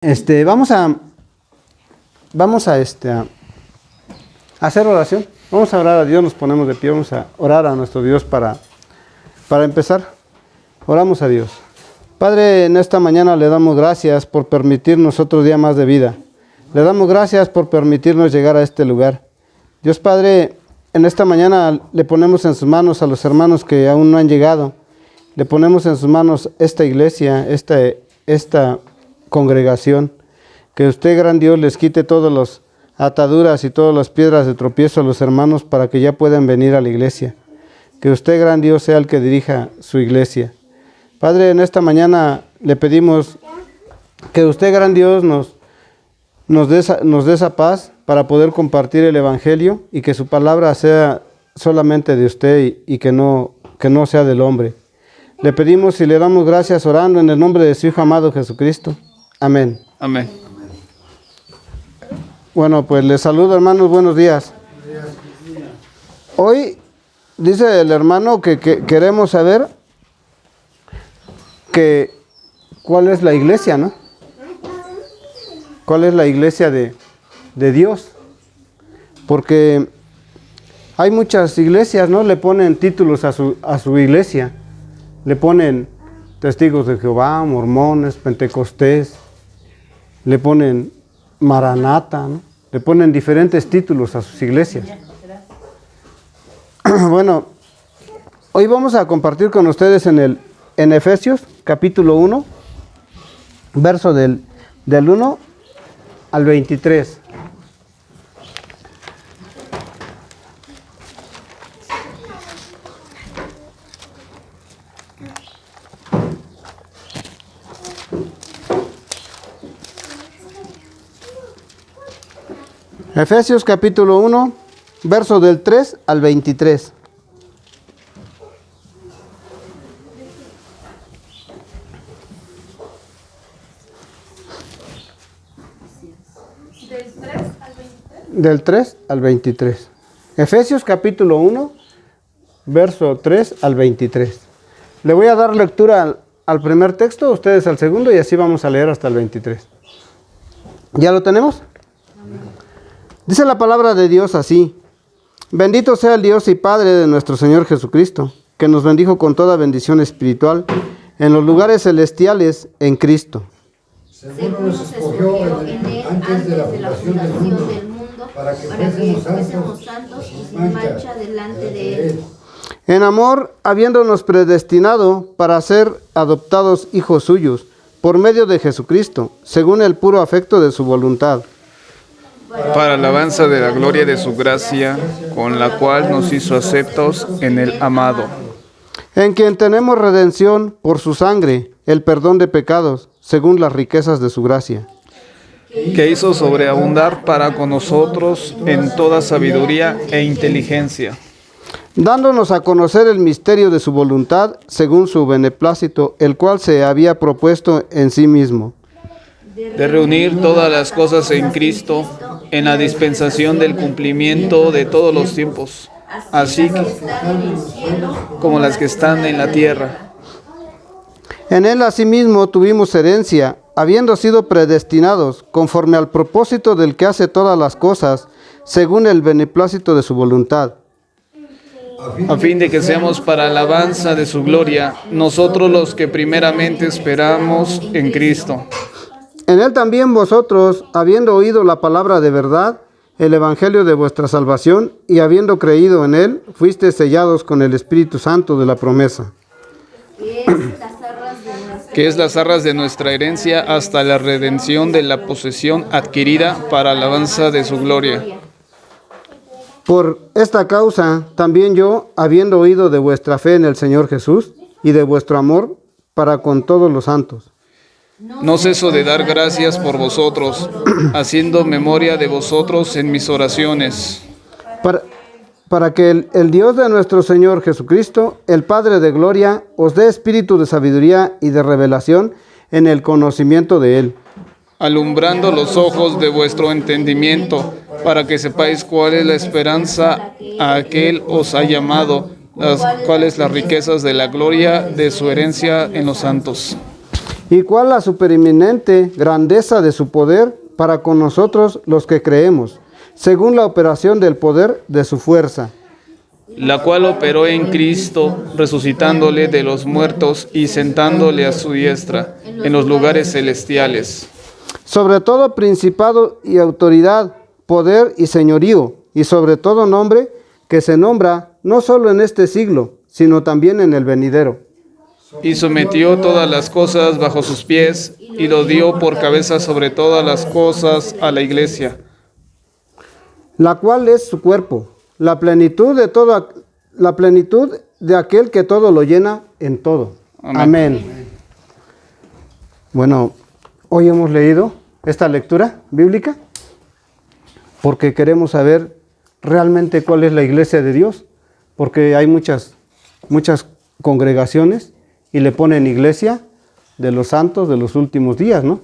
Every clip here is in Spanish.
Vamos a hacer oración. Vamos a orar a Dios, nos ponemos de pie, vamos a orar a nuestro Dios para empezar. Oramos a Dios. Padre, en esta mañana le damos gracias por permitirnos otro día más de vida. Le damos gracias por permitirnos llegar a este lugar. Dios Padre, en esta mañana le ponemos en sus manos a los hermanos que aún no han llegado. Le ponemos en sus manos esta iglesia, esta congregación. Que usted, gran Dios, les quite todas las ataduras y todas las piedras de tropiezo a los hermanos para que ya puedan venir a la iglesia. Que usted, gran Dios, sea el que dirija su iglesia. Padre, en esta mañana le pedimos que usted, gran Dios, nos dé esa paz para poder compartir el evangelio y que su palabra sea solamente de usted y que no sea del hombre. Le pedimos y le damos gracias orando en el nombre de su Hijo amado Jesucristo. Amén. Amén. Bueno, pues les saludo, hermanos, buenos días. Hoy dice el hermano que queremos saber cuál es la iglesia, ¿no? ¿Cuál es la iglesia de Dios? Porque hay muchas iglesias, ¿no? Le ponen títulos a su iglesia. Le ponen testigos de Jehová, mormones, pentecostés. Le ponen Maranata, ¿no? Le ponen diferentes títulos a sus iglesias. Bueno, hoy vamos a compartir con ustedes en Efesios, capítulo 1, verso del 1 al 23. Efesios capítulo 1, verso del 3 al 23. Del 3 al 23. Efesios capítulo 1, verso 3 al 23. Le voy a dar lectura al primer texto, ustedes al segundo y así vamos a leer hasta el 23. ¿Ya lo tenemos? Dice la palabra de Dios así: Bendito sea el Dios y Padre de nuestro Señor Jesucristo, que nos bendijo con toda bendición espiritual en los lugares celestiales en Cristo. Según nos escogió en él antes de la fundación del mundo, para que fuésemos santos y sin mancha delante de él. En amor, habiéndonos predestinado para ser adoptados hijos suyos, por medio de Jesucristo, según el puro afecto de su voluntad. Para alabanza de la gloria de su gracia, con la cual nos hizo aceptos en el amado. En quien tenemos redención por su sangre, el perdón de pecados, según las riquezas de su gracia. Que hizo sobreabundar para con nosotros en toda sabiduría e inteligencia. Dándonos a conocer el misterio de su voluntad, según su beneplácito, el cual se había propuesto en sí mismo. De reunir todas las cosas en Cristo, en la dispensación del cumplimiento de todos los tiempos, así como las que están en la tierra. En él asimismo tuvimos herencia, habiendo sido predestinados, conforme al propósito del que hace todas las cosas, según el beneplácito de su voluntad. A fin de que seamos para alabanza de su gloria, nosotros los que primeramente esperamos en Cristo. En él también vosotros, habiendo oído la palabra de verdad, el evangelio de vuestra salvación, y habiendo creído en él, fuisteis sellados con el Espíritu Santo de la promesa. Que es las arras de nuestra herencia hasta la redención de la posesión adquirida para alabanza de su gloria. Por esta causa, también yo, habiendo oído de vuestra fe en el Señor Jesús, y de vuestro amor para con todos los santos, no ceso de dar gracias por vosotros, haciendo memoria de vosotros en mis oraciones. Para que el Dios de nuestro Señor Jesucristo, el Padre de gloria, os dé espíritu de sabiduría y de revelación en el conocimiento de Él. Alumbrando los ojos de vuestro entendimiento, para que sepáis cuál es la esperanza a que Él os ha llamado, cuáles las riquezas de la gloria de su herencia en los santos. y cuál la supereminente grandeza de su poder para con nosotros los que creemos, según la operación del poder de su fuerza, la cual operó en Cristo, resucitándole de los muertos y sentándole a su diestra en los lugares celestiales. sobre todo principado y autoridad, poder y señorío, y sobre todo nombre que se nombra no solo en este siglo, sino también en el venidero. Y sometió todas las cosas bajo sus pies, y lo dio por cabeza sobre todas las cosas a la iglesia, la cual es su cuerpo, la plenitud de aquel que todo lo llena en todo. Amén. Amén. Bueno, hoy hemos leído esta lectura bíblica porque queremos saber realmente cuál es la iglesia de Dios, porque hay muchas congregaciones y le ponen iglesia de los santos de los últimos días, ¿no?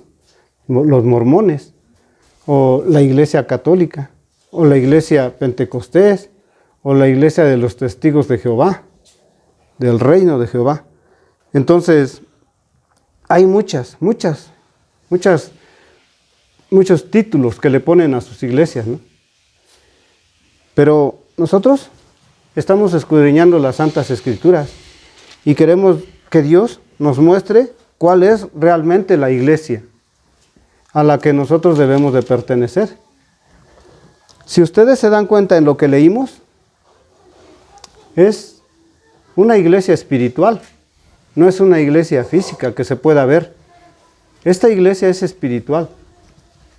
Los mormones, o la iglesia católica, o la iglesia pentecostés, o la iglesia de los testigos de Jehová, del reino de Jehová. Entonces, hay muchos títulos que le ponen a sus iglesias, ¿no? Pero nosotros estamos escudriñando las Santas Escrituras y queremos que Dios nos muestre cuál es realmente la iglesia a la que nosotros debemos de pertenecer. Si ustedes se dan cuenta en lo que leímos, es una iglesia espiritual, no es una iglesia física que se pueda ver. Esta iglesia es espiritual.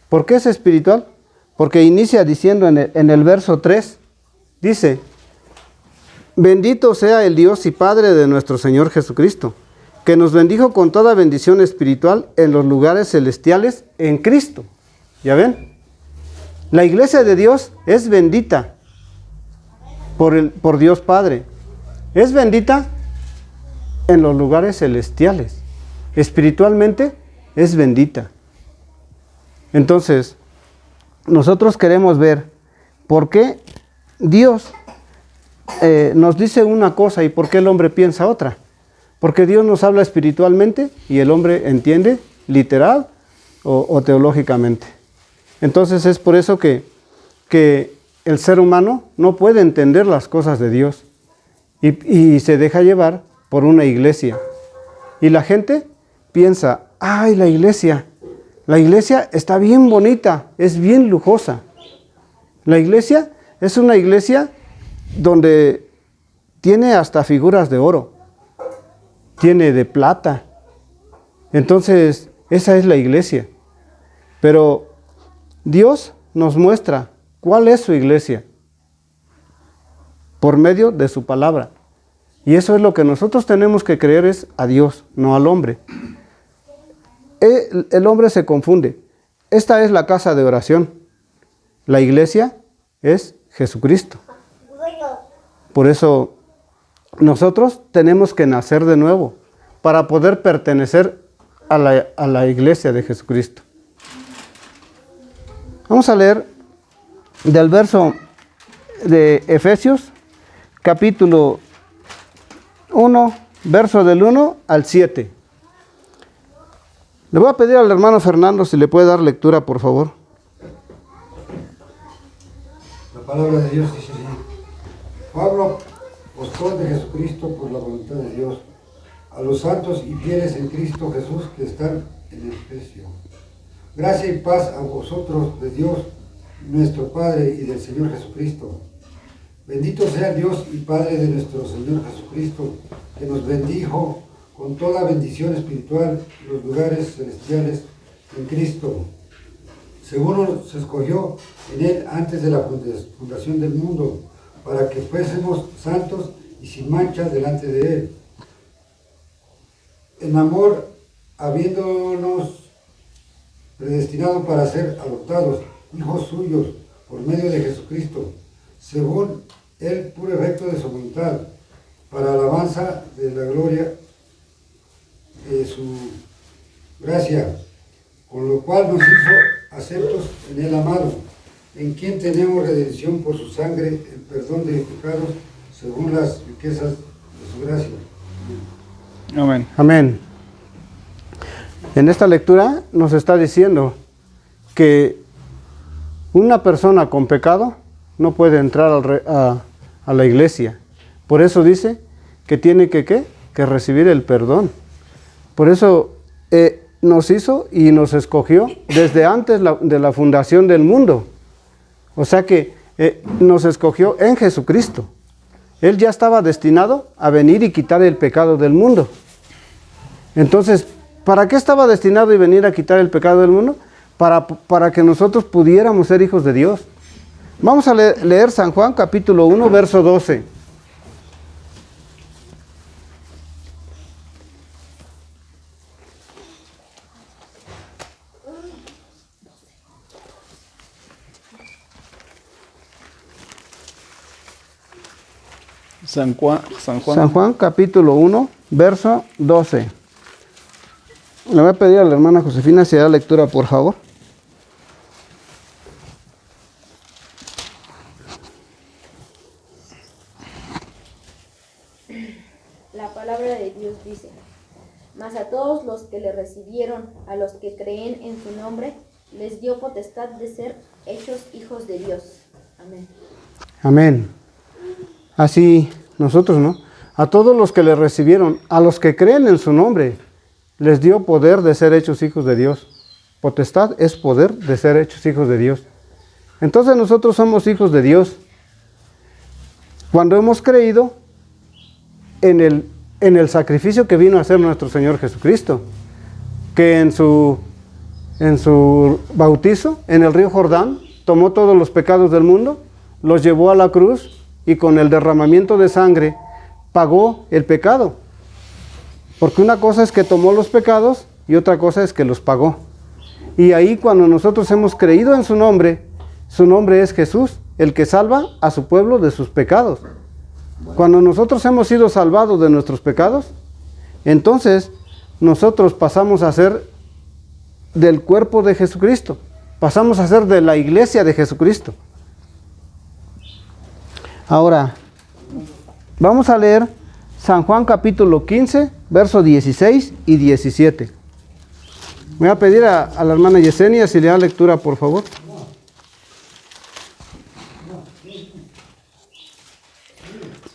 ¿Por qué es espiritual? Porque inicia diciendo en el verso 3, dice: bendito sea el Dios y Padre de nuestro Señor Jesucristo, que nos bendijo con toda bendición espiritual en los lugares celestiales en Cristo. ¿Ya ven? La iglesia de Dios es bendita por Dios Padre. Es bendita en los lugares celestiales. Espiritualmente es bendita. Entonces, nosotros queremos ver por qué Dios nos dice una cosa y por qué el hombre piensa otra. Porque Dios nos habla espiritualmente y el hombre entiende literal o teológicamente. Entonces es por eso que el ser humano no puede entender las cosas de Dios y se deja llevar por una iglesia. Y la gente piensa: ay, la iglesia está bien bonita, es bien lujosa. La iglesia es una iglesia donde tiene hasta figuras de oro, tiene de plata. Entonces, esa es la iglesia. Pero Dios nos muestra cuál es su iglesia por medio de su palabra. Y eso es lo que nosotros tenemos que creer, es a Dios, no al hombre. El hombre se confunde. Esta es la casa de oración. La iglesia es Jesucristo. Por eso nosotros tenemos que nacer de nuevo para poder pertenecer a la iglesia de Jesucristo. Vamos a leer del verso de Efesios, capítulo 1, verso del 1 al 7. Le voy a pedir al hermano Fernando si le puede dar lectura, por favor. La palabra de Dios dice así: Pablo, apóstol de Jesucristo por la voluntad de Dios, a los santos y fieles en Cristo Jesús que están en Efesio. Gracia y paz a vosotros de Dios, nuestro Padre, y del Señor Jesucristo. Bendito sea Dios y Padre de nuestro Señor Jesucristo, que nos bendijo con toda bendición espiritual en los lugares celestiales en Cristo, según nos escogió en Él antes de la fundación del mundo, para que fuésemos santos y sin mancha delante de Él. En amor, habiéndonos predestinado para ser adoptados, hijos suyos, por medio de Jesucristo, según el puro efecto de su voluntad, para alabanza de la gloria de su gracia, con lo cual nos hizo aceptos en el amado, en quien tenemos redención por su sangre, el perdón de pecados, según las riquezas de su gracia. Amén. Amén. En esta lectura nos está diciendo que una persona con pecado no puede entrar a la iglesia. Por eso dice que tiene que recibir el perdón. Por eso nos hizo y nos escogió desde antes de la fundación del mundo. O sea que nos escogió en Jesucristo. Él ya estaba destinado a venir y quitar el pecado del mundo. Entonces, ¿para qué estaba destinado y venir a quitar el pecado del mundo? Para que nosotros pudiéramos ser hijos de Dios. Vamos a leer San Juan capítulo 1, verso 12. San Juan. San Juan capítulo 1, verso 12. Le voy a pedir a la hermana Josefina si da lectura, por favor. La palabra de Dios dice: mas a todos los que le recibieron, a los que creen en su nombre, les dio potestad de ser hechos hijos de Dios. Amén. Amén. Así nosotros, ¿no? A todos los que le recibieron, a los que creen en su nombre, les dio poder de ser hechos hijos de Dios. Potestad es poder de ser hechos hijos de Dios. Entonces nosotros somos hijos de Dios. Cuando hemos creído en el sacrificio que vino a hacer nuestro Señor Jesucristo, que en su bautizo en el río Jordán tomó todos los pecados del mundo, los llevó a la cruz y con el derramamiento de sangre pagó el pecado. Porque una cosa es que tomó los pecados y otra cosa es que los pagó. Y ahí cuando nosotros hemos creído en su nombre es Jesús, el que salva a su pueblo de sus pecados. Cuando nosotros hemos sido salvados de nuestros pecados, entonces nosotros pasamos a ser del cuerpo de Jesucristo, pasamos a ser de la iglesia de Jesucristo. Ahora, vamos a leer San Juan capítulo 15, versos 16 y 17. Voy a pedir a la hermana Yesenia si le da lectura, por favor.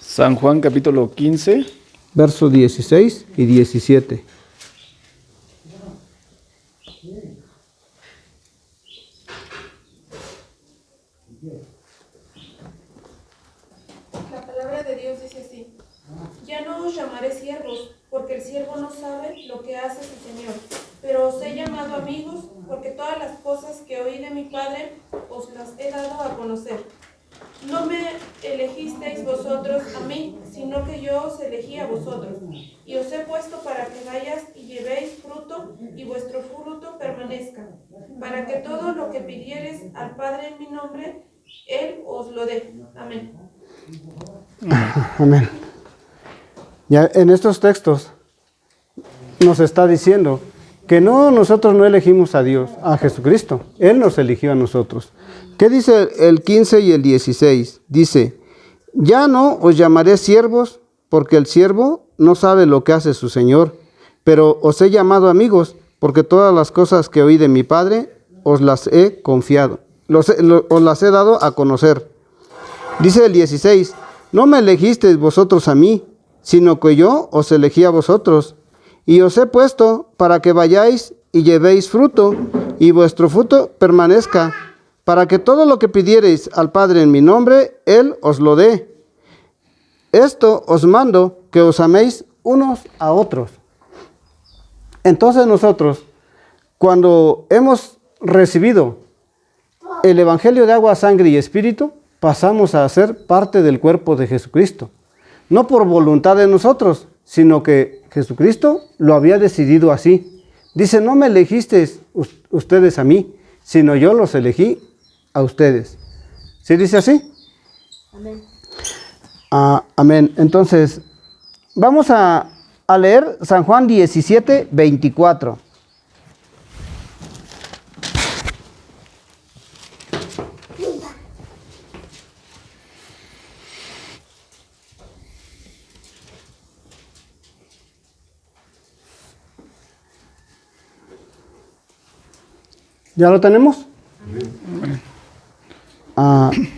San Juan capítulo 15. Versos 16 y 17. La palabra de Dios dice así: ya no os llamaré siervos, porque el siervo no sabe lo que hace su Señor, pero os he llamado amigos, porque todas las cosas que oí de mi Padre os las he dado a conocer. No me elegisteis vosotros a mí, sino que yo os elegí a vosotros, y os he puesto para que vayáis y llevéis fruto, y vuestro fruto permanezca, para que todo lo que pidiereis al Padre en mi nombre, Él os lo dé. Amén. Amén. Ya en estos textos nos está diciendo que nosotros no elegimos a Dios, a Jesucristo. Él nos eligió a nosotros. ¿Qué dice el 15 y el 16? Dice: ya no os llamaré siervos, porque el siervo no sabe lo que hace su Señor, pero os he llamado amigos, porque todas las cosas que oí de mi Padre os las he confiado, os las he dado a conocer. Dice el 16: no me elegisteis vosotros a mí, sino que yo os elegí a vosotros, y os he puesto para que vayáis y llevéis fruto, y vuestro fruto permanezca, para que todo lo que pidiereis al Padre en mi nombre, Él os lo dé. Esto os mando, que os améis unos a otros. Entonces nosotros, cuando hemos recibido el Evangelio de agua, sangre y espíritu, pasamos a ser parte del cuerpo de Jesucristo. No por voluntad de nosotros, sino que Jesucristo lo había decidido así. Dice: no me elegisteis ustedes a mí, sino yo los elegí a ustedes. ¿Sí dice así? Amén. Amén. Entonces, vamos a leer San Juan 17, 24. ¿Ya lo tenemos?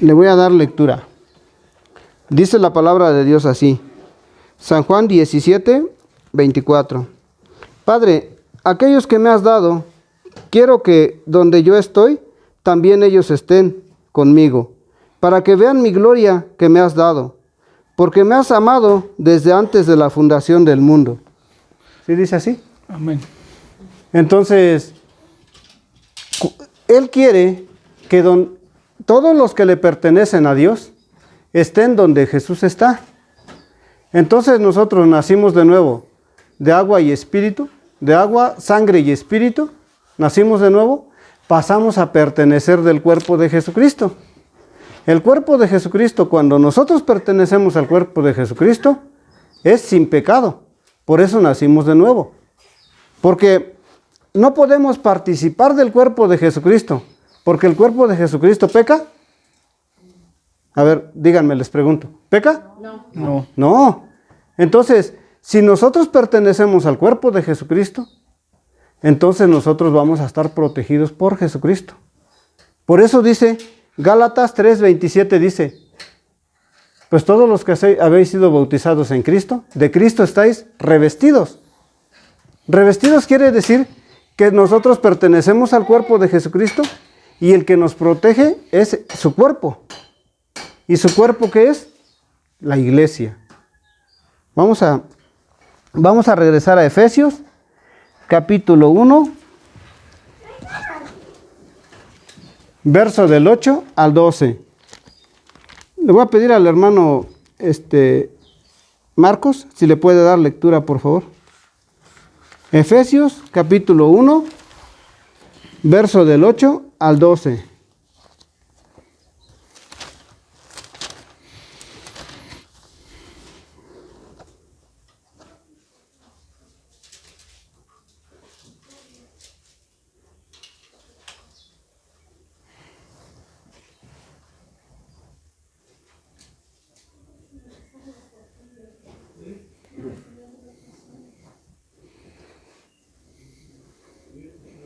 Le voy a dar lectura. Dice la palabra de Dios así. San Juan 17, 24. Padre, aquellos que me has dado, quiero que donde yo estoy, también ellos estén conmigo, para que vean mi gloria que me has dado, porque me has amado desde antes de la fundación del mundo. ¿Sí dice así? Amén. Entonces, Él quiere que todos los que le pertenecen a Dios estén donde Jesús está. Entonces nosotros nacimos de nuevo de agua y espíritu, de agua, sangre y espíritu, nacimos de nuevo, pasamos a pertenecer del cuerpo de Jesucristo. El cuerpo de Jesucristo, cuando nosotros pertenecemos al cuerpo de Jesucristo, es sin pecado. Por eso nacimos de nuevo. Porque no podemos participar del cuerpo de Jesucristo, porque el cuerpo de Jesucristo peca. A ver, díganme, les pregunto, ¿peca? No. No. Entonces, si nosotros pertenecemos al cuerpo de Jesucristo, entonces nosotros vamos a estar protegidos por Jesucristo. Por eso dice, Gálatas 3:27 dice, pues todos los que habéis sido bautizados en Cristo, de Cristo estáis revestidos. Revestidos quiere decir que nosotros pertenecemos al cuerpo de Jesucristo y el que nos protege es su cuerpo. ¿Y su cuerpo qué es? La iglesia. Vamos a regresar a Efesios, capítulo 1, verso del 8 al 12. Le voy a pedir al hermano Marcos, si le puede dar lectura, por favor. Efesios, capítulo 1, verso del 8 al 12.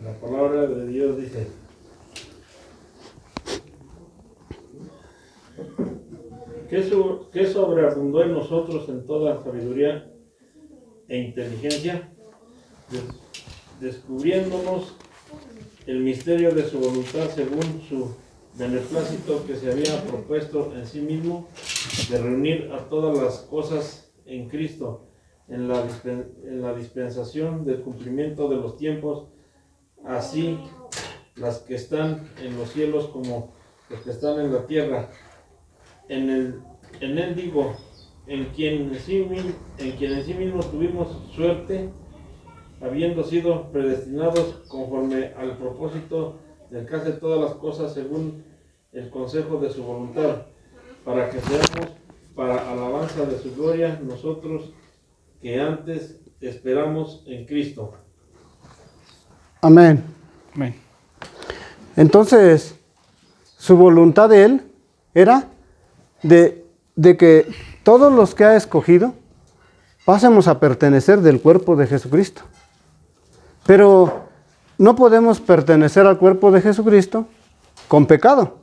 La palabra de Dios dice: que sobreabundó en nosotros en toda sabiduría e inteligencia, descubriéndonos el misterio de su voluntad según su beneplácito que se había propuesto en sí mismo, de reunir a todas las cosas en Cristo, en la dispensación del cumplimiento de los tiempos, así las que están en los cielos como los que están en la tierra. En él digo, en quien en sí mismo tuvimos suerte, habiendo sido predestinados conforme al propósito del que hace todas las cosas según el consejo de su voluntad, para que seamos para alabanza de su gloria nosotros que antes esperamos en Cristo. Amén. Amén. Entonces, su voluntad de Él era de que todos los que ha escogido pasemos a pertenecer del cuerpo de Jesucristo. Pero no podemos pertenecer al cuerpo de Jesucristo con pecado.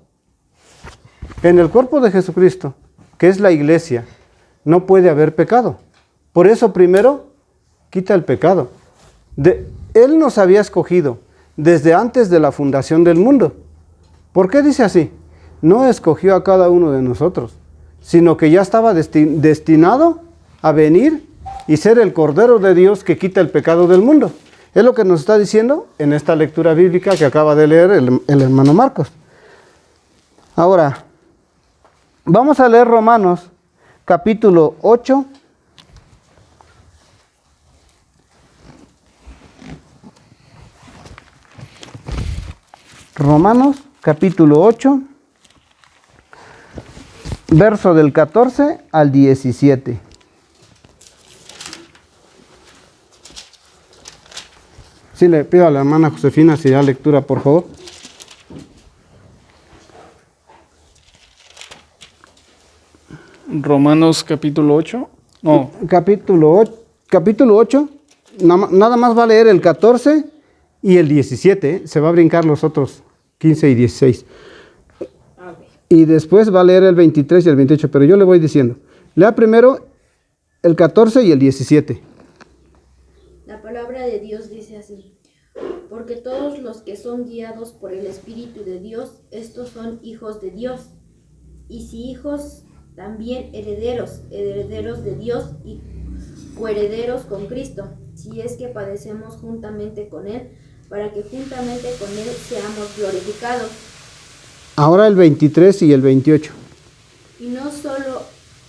En el cuerpo de Jesucristo, que es la iglesia, no puede haber pecado. Por eso primero quita el pecado. Él nos había escogido desde antes de la fundación del mundo. ¿Por qué dice así? No escogió a cada uno de nosotros, sino que ya estaba destinado a venir y ser el Cordero de Dios que quita el pecado del mundo. Es lo que nos está diciendo en esta lectura bíblica que acaba de leer el hermano Marcos. Ahora, vamos a leer Romanos, capítulo 8. Romanos, capítulo 8, verso del 14 al 17. Sí, le pido a la hermana Josefina si da lectura, por favor. Romanos capítulo 8. No, Capítulo 8, nada más va a leer el 14 y el 17, se va a brincar los otros 15 y 16. Y después va a leer el 23 y el 28, pero yo le voy diciendo. Lea primero el 14 y el 17. La palabra de Dios dice así: porque todos los que son guiados por el Espíritu de Dios, estos son hijos de Dios. Y si hijos, también herederos, herederos de Dios y coherederos con Cristo, si es que padecemos juntamente con Él, para que juntamente con Él seamos glorificados. Ahora el 23 y el 28. Y no solo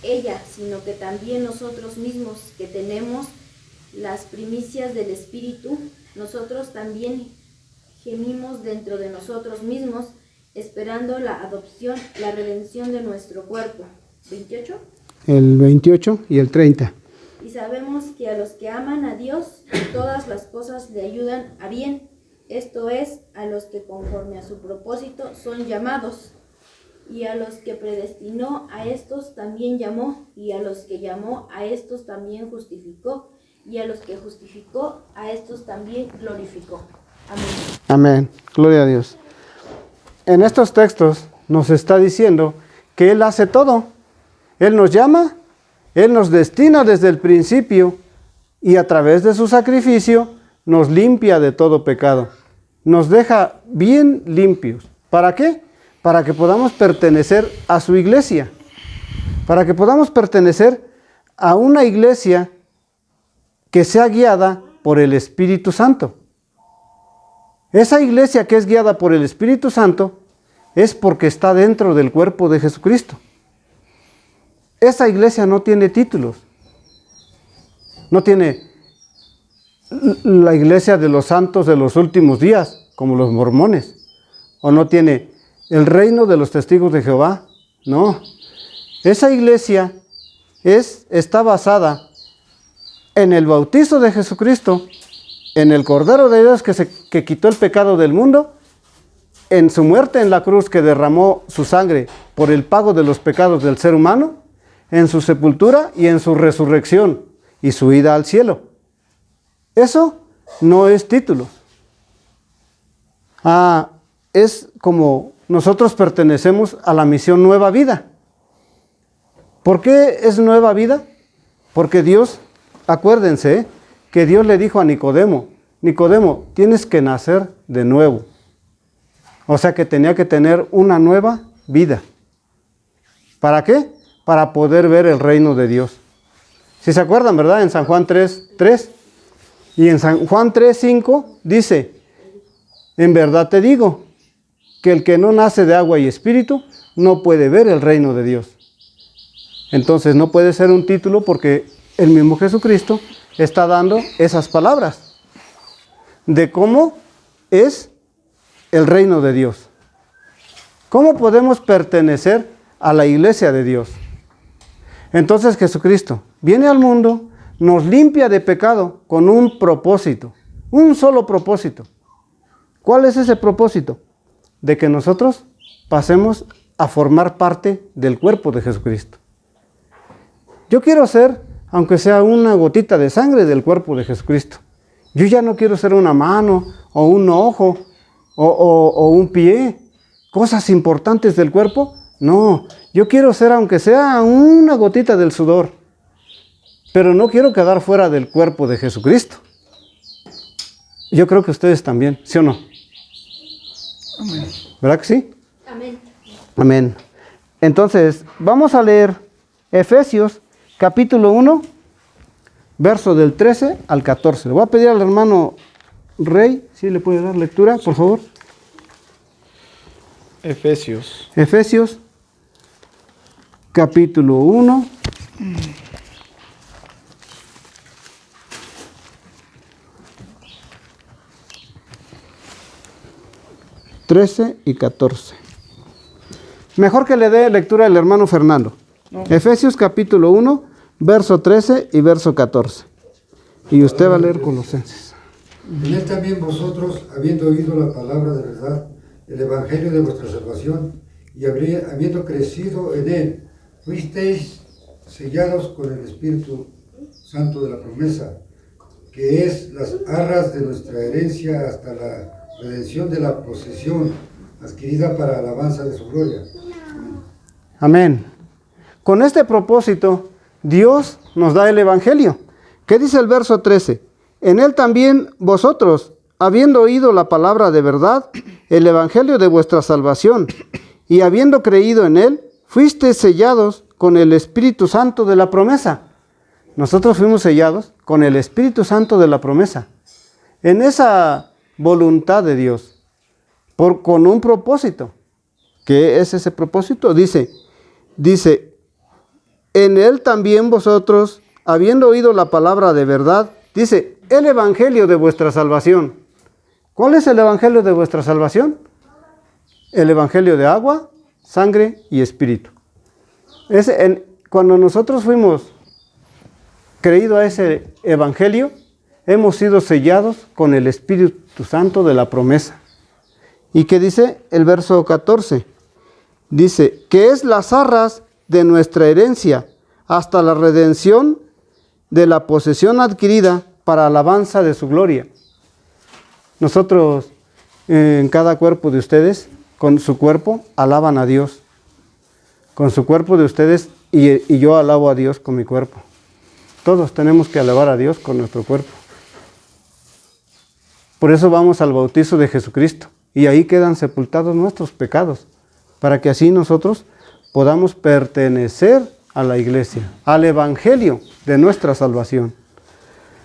ella, sino que también nosotros mismos, que tenemos las primicias del Espíritu, nosotros también gemimos dentro de nosotros mismos, esperando la adopción, la redención de nuestro cuerpo. 28. El 28 y el 30. Y sabemos que a los que aman a Dios, todas las cosas le ayudan a bien. Esto es, a los que conforme a su propósito son llamados. Y a los que predestinó, a estos también llamó. Y a los que llamó, a estos también justificó. Y a los que justificó, a estos también glorificó. Amén. Amén. Gloria a Dios. En estos textos nos está diciendo que Él hace todo. Él nos llama, Él nos destina desde el principio y a través de su sacrificio nos limpia de todo pecado. Nos deja bien limpios. ¿Para qué? Para que podamos pertenecer a su iglesia. Para que podamos pertenecer a una iglesia que sea guiada por el Espíritu Santo. Esa iglesia que es guiada por el Espíritu Santo es porque está dentro del cuerpo de Jesucristo. Esa iglesia no tiene títulos. No tiene la iglesia de los santos de los últimos días, como los mormones. O no tiene el reino de los testigos de Jehová. No. Esa iglesia está basada en el bautizo de Jesucristo, en el Cordero de Dios que quitó el pecado del mundo, en su muerte en la cruz que derramó su sangre por el pago de los pecados del ser humano, en su sepultura y en su resurrección y su ida al cielo. Eso no es título. Es como nosotros pertenecemos a la misión Nueva Vida. ¿Por qué es Nueva Vida? Porque Dios, acuérdense, que Dios le dijo a Nicodemo, Nicodemo, tienes que nacer de nuevo. O sea que tenía que tener una nueva vida. ¿Para qué? Para poder ver el reino de Dios. Si se acuerdan, ¿verdad? En San Juan 3:3 y en San Juan 3:5 dice, en verdad te digo, que el que no nace de agua y espíritu no puede ver el reino de Dios. Entonces no puede ser un título porque el mismo Jesucristo está dando esas palabras de cómo es el reino de Dios. ¿Cómo podemos pertenecer a la iglesia de Dios? Entonces Jesucristo viene al mundo, nos limpia de pecado con un propósito, un solo propósito. ¿Cuál es ese propósito? De que nosotros pasemos a formar parte del cuerpo de Jesucristo. Yo quiero ser, aunque sea una gotita de sangre del cuerpo de Jesucristo. Yo ya no quiero ser una mano o un ojo o un pie, cosas importantes del cuerpo. No, yo quiero ser, aunque sea una gotita del sudor, pero no quiero quedar fuera del cuerpo de Jesucristo. Yo creo que ustedes también, ¿sí o no? Amén. ¿Verdad que sí? Amén. Amén. Entonces, vamos a leer Efesios capítulo 1, verso del 13 al 14. Le voy a pedir al hermano Rey, si le puede dar lectura, por favor. Efesios. Efesios capítulo 1. ...13 y 14. Mejor que le dé lectura el hermano Fernando. No. Efesios capítulo 1, verso 13 y verso 14. Y usted va a leer Colosenses. En él también vosotros, habiendo oído la palabra de verdad, el evangelio de vuestra salvación, y habiendo crecido en él, fuisteis sellados con el Espíritu Santo de la promesa, que es las arras de nuestra herencia hasta la redención de la posesión adquirida para alabanza de su gloria. Amén. Con este propósito, Dios nos da el Evangelio. ¿Qué dice el verso 13? En él también vosotros, habiendo oído la palabra de verdad, el Evangelio de vuestra salvación, y habiendo creído en él, fuisteis sellados con el Espíritu Santo de la promesa. Nosotros fuimos sellados con el Espíritu Santo de la promesa. En esa voluntad de Dios, con un propósito. ¿Qué es ese propósito? Dice, en él también vosotros, habiendo oído la palabra de verdad, dice, el Evangelio de vuestra salvación. ¿Cuál es el Evangelio de vuestra salvación? El Evangelio de agua, sangre y espíritu. Cuando nosotros fuimos creído a ese Evangelio, hemos sido sellados con el Espíritu Santo de la promesa. ¿Y qué dice el verso 14? Dice, que es las arras de nuestra herencia hasta la redención de la posesión adquirida para alabanza de su gloria. Nosotros, en cada cuerpo de ustedes, con su cuerpo, alaban a Dios. Con su cuerpo de ustedes, y yo alabo a Dios con mi cuerpo. Todos tenemos que alabar a Dios con nuestro cuerpo. Por eso vamos al bautizo de Jesucristo. Y ahí quedan sepultados nuestros pecados, para que así nosotros podamos pertenecer a la iglesia, al Evangelio de nuestra salvación.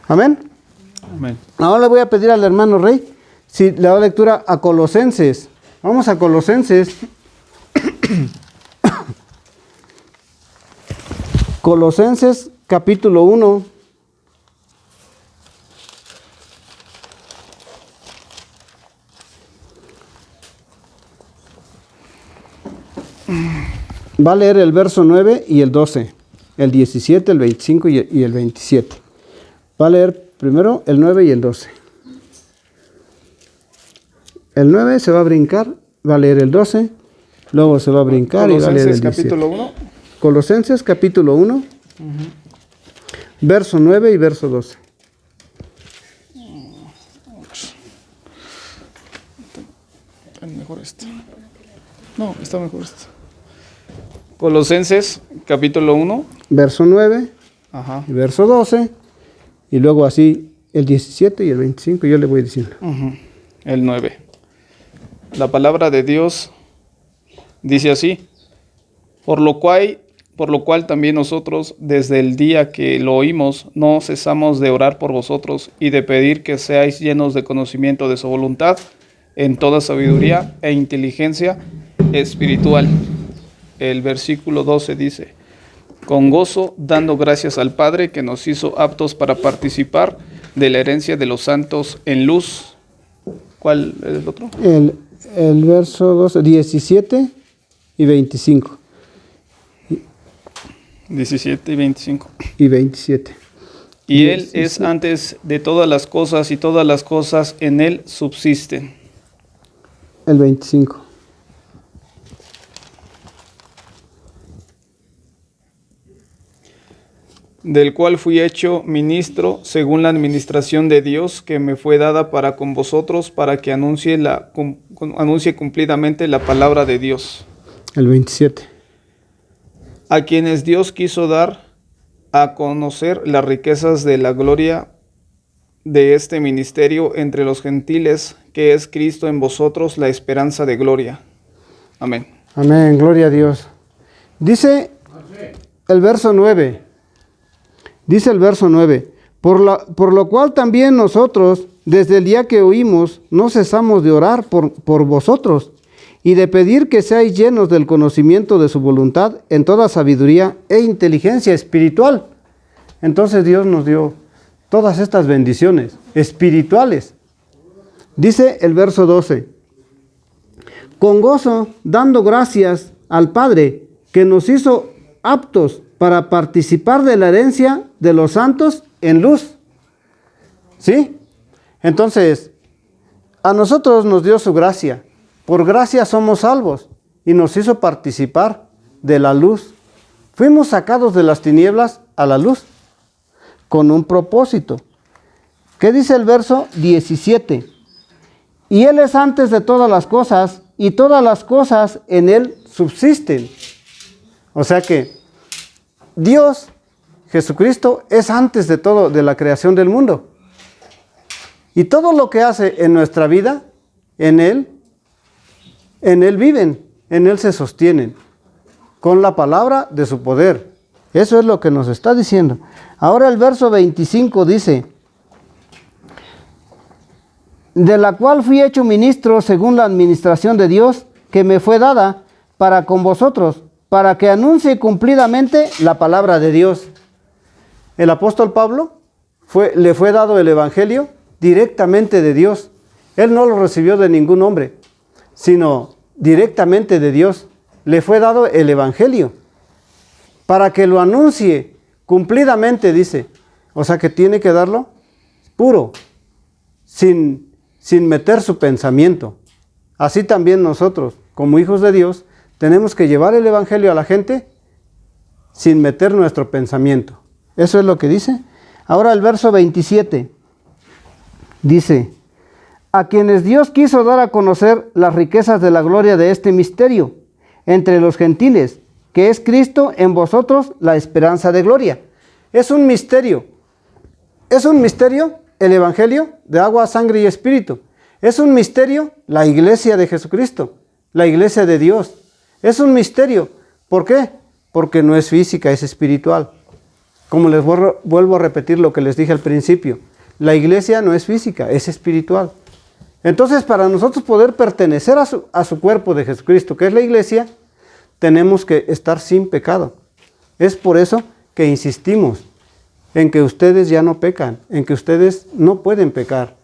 Amén. Amén. Ahora le voy a pedir al hermano Rey si le da lectura a Colosenses. Vamos a Colosenses. Colosenses capítulo 1. Va a leer el verso 9 y el 12, el 17, el 25 y el 27. Va a leer primero el 9 y el 12. El 9 se va a brincar, va a leer el 12, luego se va a brincar y va a leer el 17. Capítulo 1. Colosenses capítulo 1, verso 9 y verso 12. Está mejor esto. No, está mejor esto. Colosenses, capítulo 1. Verso 9 Ajá. y verso 12, y luego así el 17 y el 25, yo le voy diciendo. El 9. La palabra de Dios dice así: por lo cual también nosotros, desde el día que lo oímos, no cesamos de orar por vosotros y de pedir que seáis llenos de conocimiento de su voluntad, en toda sabiduría e inteligencia espiritual. El versículo 12 dice: con gozo, dando gracias al Padre que nos hizo aptos para participar de la herencia de los santos en luz. ¿Cuál es el otro? El verso 12, 17 y 25. 17 y 25. Y 27. Y Él es antes de todas las cosas, y todas las cosas en Él subsisten. El 25. Del cual fui hecho ministro según la administración de Dios que me fue dada para con vosotros, para que anuncie cumplidamente la palabra de Dios. El 27. A quienes Dios quiso dar a conocer las riquezas de la gloria de este ministerio entre los gentiles, que es Cristo en vosotros, la esperanza de gloria. Amén. Amén, gloria a Dios. Dice el verso 9. Dice el verso 9, por lo cual también nosotros, desde el día que oímos, no cesamos de orar por vosotros y de pedir que seáis llenos del conocimiento de su voluntad en toda sabiduría e inteligencia espiritual. Entonces Dios nos dio todas estas bendiciones espirituales. Dice el verso 12, con gozo, dando gracias al Padre que nos hizo aptos para participar de la herencia de los santos en luz. ¿Sí? Entonces, a nosotros nos dio su gracia. Por gracia somos salvos y nos hizo participar de la luz. Fuimos sacados de las tinieblas a la luz con un propósito. ¿Qué dice el verso 17? Y Él es antes de todas las cosas, y todas las cosas en Él subsisten. O sea que Dios, Jesucristo, es antes de todo, de la creación del mundo. Y todo lo que hace en nuestra vida, en Él viven, en Él se sostienen, con la palabra de su poder. Eso es lo que nos está diciendo. Ahora el verso 25 dice: de la cual fui hecho ministro según la administración de Dios, que me fue dada para con vosotros, para que anuncie cumplidamente la palabra de Dios. El apóstol Pablo le fue dado el evangelio directamente de Dios. Él no lo recibió de ningún hombre, sino directamente de Dios. Le fue dado el evangelio para que lo anuncie cumplidamente, dice. O sea que tiene que darlo puro, sin meter su pensamiento. Así también nosotros, como hijos de Dios, tenemos que llevar el evangelio a la gente sin meter nuestro pensamiento. Eso es lo que dice. Ahora el verso 27 dice: a quienes Dios quiso dar a conocer las riquezas de la gloria de este misterio entre los gentiles, que es Cristo en vosotros, la esperanza de gloria. Es un misterio. Es un misterio el evangelio de agua, sangre y espíritu. Es un misterio la iglesia de Jesucristo, la iglesia de Dios. Es un misterio. ¿Por qué? Porque no es física, es espiritual. Como les vuelvo a repetir lo que les dije al principio, la iglesia no es física, es espiritual. Entonces, para nosotros poder pertenecer a su cuerpo de Jesucristo, que es la iglesia, tenemos que estar sin pecado. Es por eso que insistimos en que ustedes ya no pecan, en que ustedes no pueden pecar.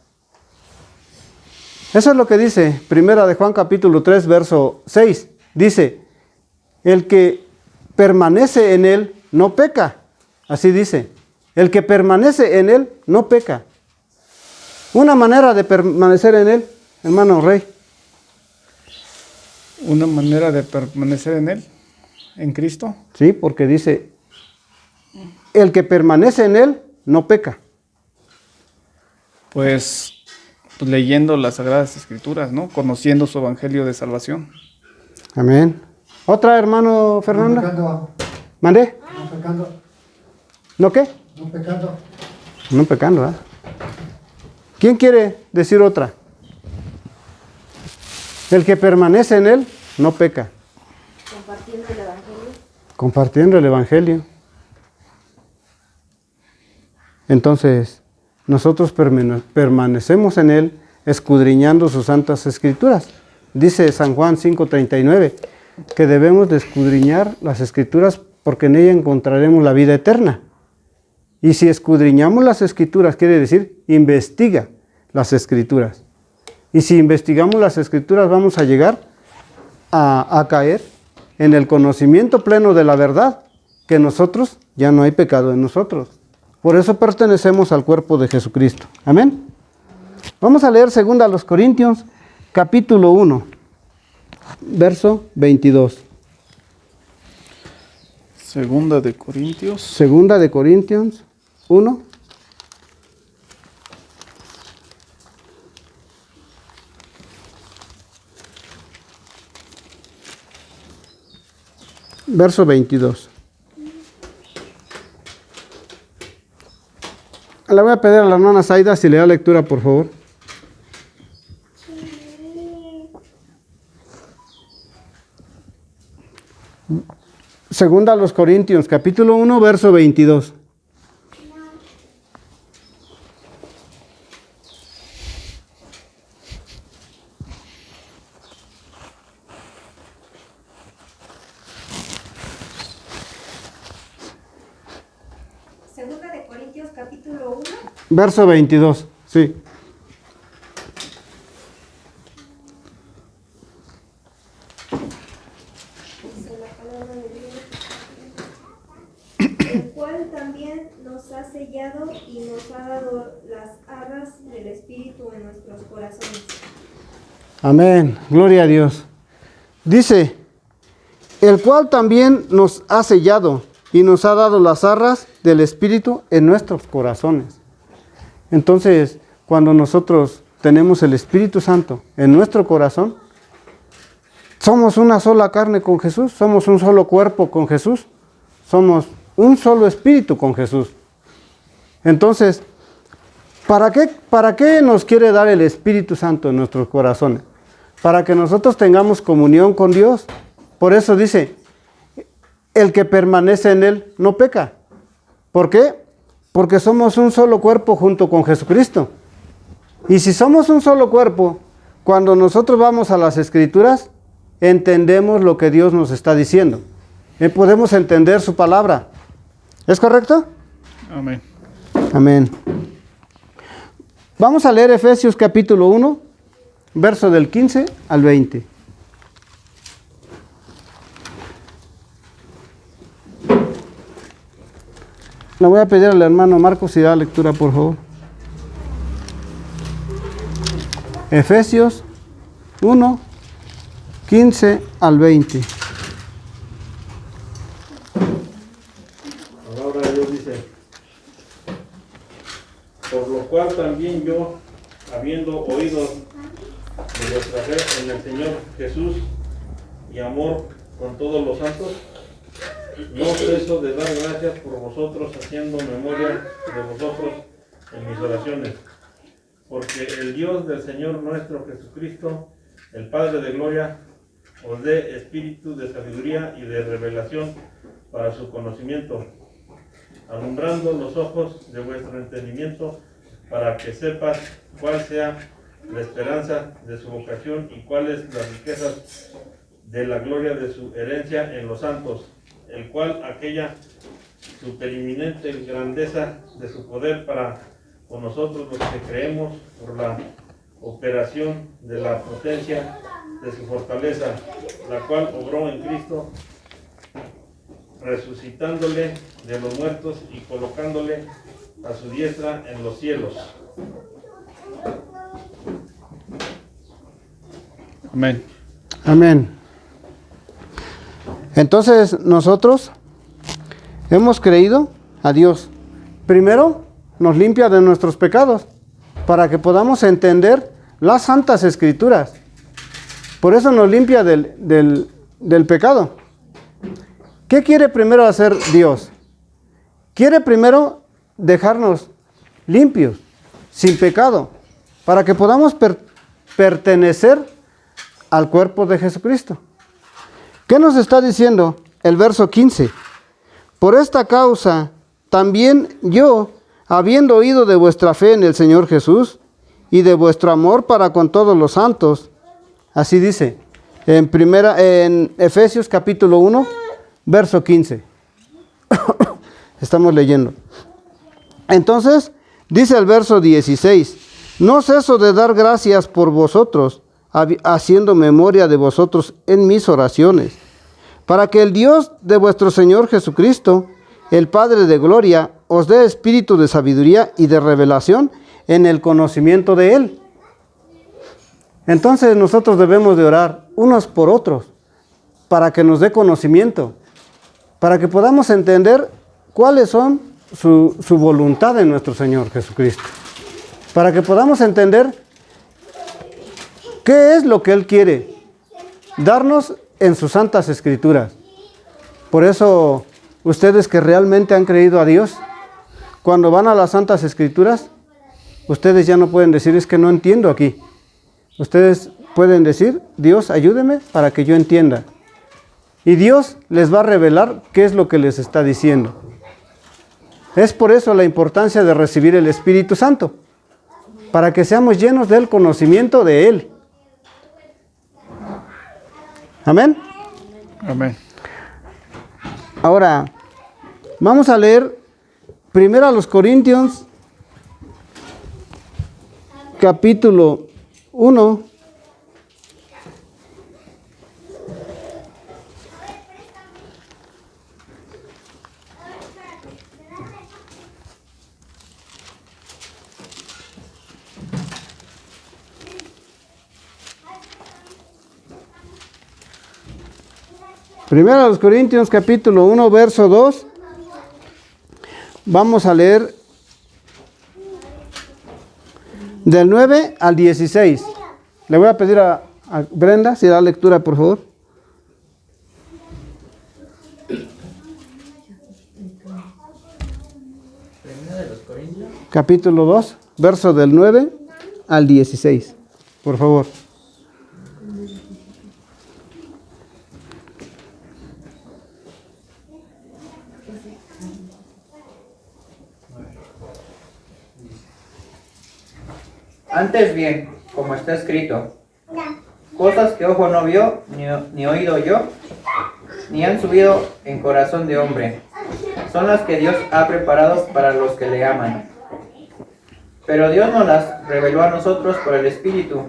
Eso es lo que dice Primera de Juan capítulo 3, verso 6. Dice: el que permanece en él no peca. Así dice: el que permanece en él no peca. Una manera de permanecer en él, hermano Rey. Una manera de permanecer en Él, en Cristo. Sí, porque dice: el que permanece en él no peca. Pues leyendo las Sagradas Escrituras, ¿no? Conociendo su Evangelio de salvación. Amén. ¿Otra, hermano Fernanda? No pecando. ¿Mandé? No pecando. ¿No qué? No pecando. No pecando, ¿verdad? ¿Quién quiere decir otra? El que permanece en él no peca. Compartiendo el evangelio. Compartiendo el evangelio. Entonces, nosotros permanecemos en él escudriñando sus santas escrituras. Dice San Juan 5:39 que debemos de escudriñar las escrituras porque en ella encontraremos la vida eterna. Y si escudriñamos las escrituras, quiere decir, investiga las escrituras. Y si investigamos las escrituras, vamos a llegar a caer en el conocimiento pleno de la verdad, que nosotros ya no hay pecado en nosotros. Por eso pertenecemos al cuerpo de Jesucristo. Amén. Vamos a leer 2 Corintios, capítulo 1, verso 22. Segunda de Corintios. 2 de Corintios 1. Verso 22. Le voy a pedir a la hermana Zaida si le da lectura, por favor. Segunda a los Corintios, capítulo 1, verso 22. Segunda de Corintios capítulo 1. Verso 22, sí. Dice la palabra de Dios. El cual también nos ha sellado y nos ha dado las arras del Espíritu en nuestros corazones. Amén, gloria a Dios. Dice, el cual también nos ha sellado y nos ha dado las arras del Espíritu en nuestros corazones. Entonces, cuando nosotros tenemos el Espíritu Santo en nuestro corazón, somos una sola carne con Jesús, somos un solo cuerpo con Jesús, somos un solo espíritu con Jesús. Entonces, ¿para qué nos quiere dar el Espíritu Santo en nuestros corazones? Para que nosotros tengamos comunión con Dios. Por eso dice, el que permanece en Él no peca. ¿Por qué? Porque somos un solo cuerpo junto con Jesucristo. Y si somos un solo cuerpo, cuando nosotros vamos a las Escrituras, entendemos lo que Dios nos está diciendo. Podemos entender su palabra. ¿Es correcto? Amén. Amén. Vamos a leer Efesios capítulo 1, verso del 15 al 20. Le voy a pedir al hermano Marcos si da lectura, por favor. Efesios 1, 15 al 20. La palabra de Dios dice: por lo cual también yo, habiendo oído de vuestra fe en el Señor Jesús y amor con todos los santos, no ceso de dar gracias por vosotros, haciendo memoria de vosotros en mis oraciones, porque el Dios del Señor nuestro Jesucristo, el Padre de gloria, os dé espíritu de sabiduría y de revelación para su conocimiento, alumbrando los ojos de vuestro entendimiento, para que sepas cuál sea la esperanza de su vocación y cuáles las riquezas de la gloria de su herencia en los santos, el cual aquella supereminente grandeza de su poder para con nosotros los que creemos, por la operación de la potencia de su fortaleza, la cual obró en Cristo, resucitándole de los muertos y colocándole a su diestra en los cielos. Amén. Amén. Entonces nosotros hemos creído a Dios. Primero nos limpia de nuestros pecados para que podamos entender las santas escrituras. Por eso nos limpia del pecado. ¿Qué quiere primero hacer Dios? Quiere primero dejarnos limpios, sin pecado, para que podamos pertenecer al cuerpo de Jesucristo. ¿Qué nos está diciendo el verso 15? Por esta causa, también yo, habiendo oído de vuestra fe en el Señor Jesús y de vuestro amor para con todos los santos, así dice, en Efesios capítulo 1, verso 15. Estamos leyendo. Entonces, dice el verso 16, no ceso de dar gracias por vosotros, haciendo memoria de vosotros en mis oraciones, para que el Dios de vuestro Señor Jesucristo, el Padre de gloria, os dé espíritu de sabiduría y de revelación en el conocimiento de Él. Entonces nosotros debemos de orar unos por otros, para que nos dé conocimiento, para que podamos entender cuáles son su voluntad en nuestro Señor Jesucristo, para que podamos entender qué es lo que Él quiere darnos en sus santas escrituras. Por eso, ustedes que realmente han creído a Dios, cuando van a las santas escrituras, ustedes ya no pueden decir, es que no entiendo aquí. Ustedes pueden decir, Dios, ayúdeme para que yo entienda. Y Dios les va a revelar qué es lo que les está diciendo. Es por eso la importancia de recibir el Espíritu Santo, para que seamos llenos del conocimiento de Él. Amén. Amén. Ahora, vamos a leer primero a los Corintios, capítulo 1. Primero a los Corintios capítulo 1, verso 2. Vamos a leer Del 9 al 16. Le voy a pedir a Brenda si da lectura, por favor. Capítulo 2, verso del 9 al 16. Por favor. Antes bien, como está escrito, cosas que ojo no vio, ni oído oyó, ni han subido en corazón de hombre, son las que Dios ha preparado para los que le aman. Pero Dios nos las reveló a nosotros por el Espíritu,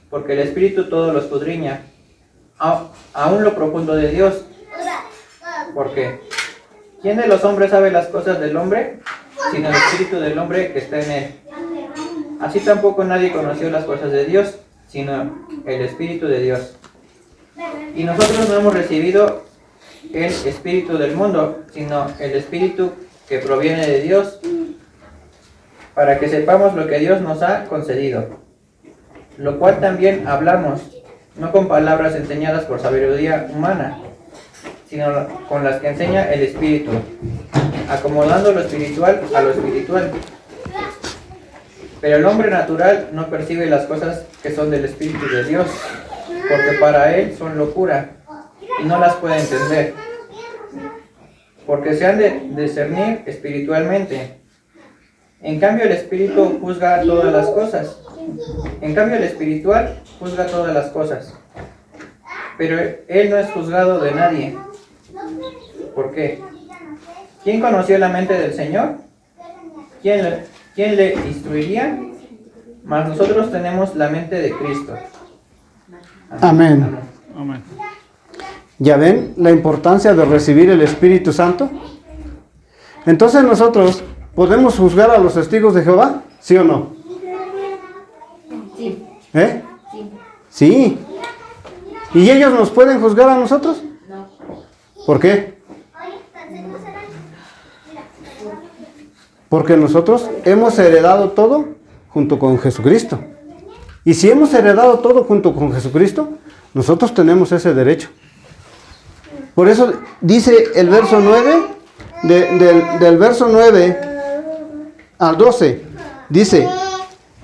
porque el Espíritu todo lo escudriña, aún lo profundo de Dios. Porque ¿quién de los hombres sabe las cosas del hombre, sino el Espíritu del hombre que está en él? Así tampoco nadie conoció las cosas de Dios, sino el Espíritu de Dios. Y nosotros no hemos recibido el Espíritu del mundo, sino el Espíritu que proviene de Dios, para que sepamos lo que Dios nos ha concedido. Lo cual también hablamos, no con palabras enseñadas por sabiduría humana, sino con las que enseña el Espíritu, acomodando lo espiritual a lo espiritual. Pero el hombre natural no percibe las cosas que son del Espíritu de Dios, porque para él son locura, y no las puede entender, porque se han de discernir espiritualmente. En cambio el Espíritu juzga todas las cosas. En cambio el espiritual juzga todas las cosas. Pero él no es juzgado de nadie. ¿Por qué? ¿Quién conoció la mente del Señor? ¿Quién le instruiría? Mas nosotros tenemos la mente de Cristo. Amén. Amén. ¿Ya ven la importancia de recibir el Espíritu Santo? Entonces nosotros podemos juzgar a los testigos de Jehová, ¿sí o no? Sí. ¿Eh? Sí. Sí. ¿Y ellos nos pueden juzgar a nosotros? No. ¿Por qué? Porque nosotros hemos heredado todo junto con Jesucristo. Y si hemos heredado todo junto con Jesucristo, nosotros tenemos ese derecho. Por eso dice el verso 9, del verso 9 al 12, dice: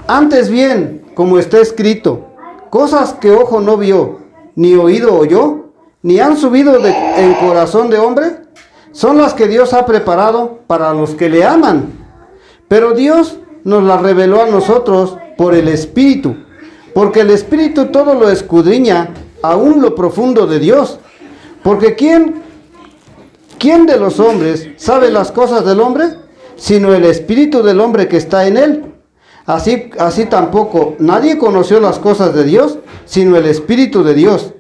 antes bien, como está escrito, cosas que ojo no vio, ni oído oyó, ni han subido en corazón de hombre, son las que Dios ha preparado para los que le aman. Pero Dios nos las reveló a nosotros por el Espíritu, porque el Espíritu todo lo escudriña, aún lo profundo de Dios. Porque ¿quién de los hombres sabe las cosas del hombre, sino el Espíritu del hombre que está en él? Así tampoco nadie conoció las cosas de Dios, sino el Espíritu de Dios.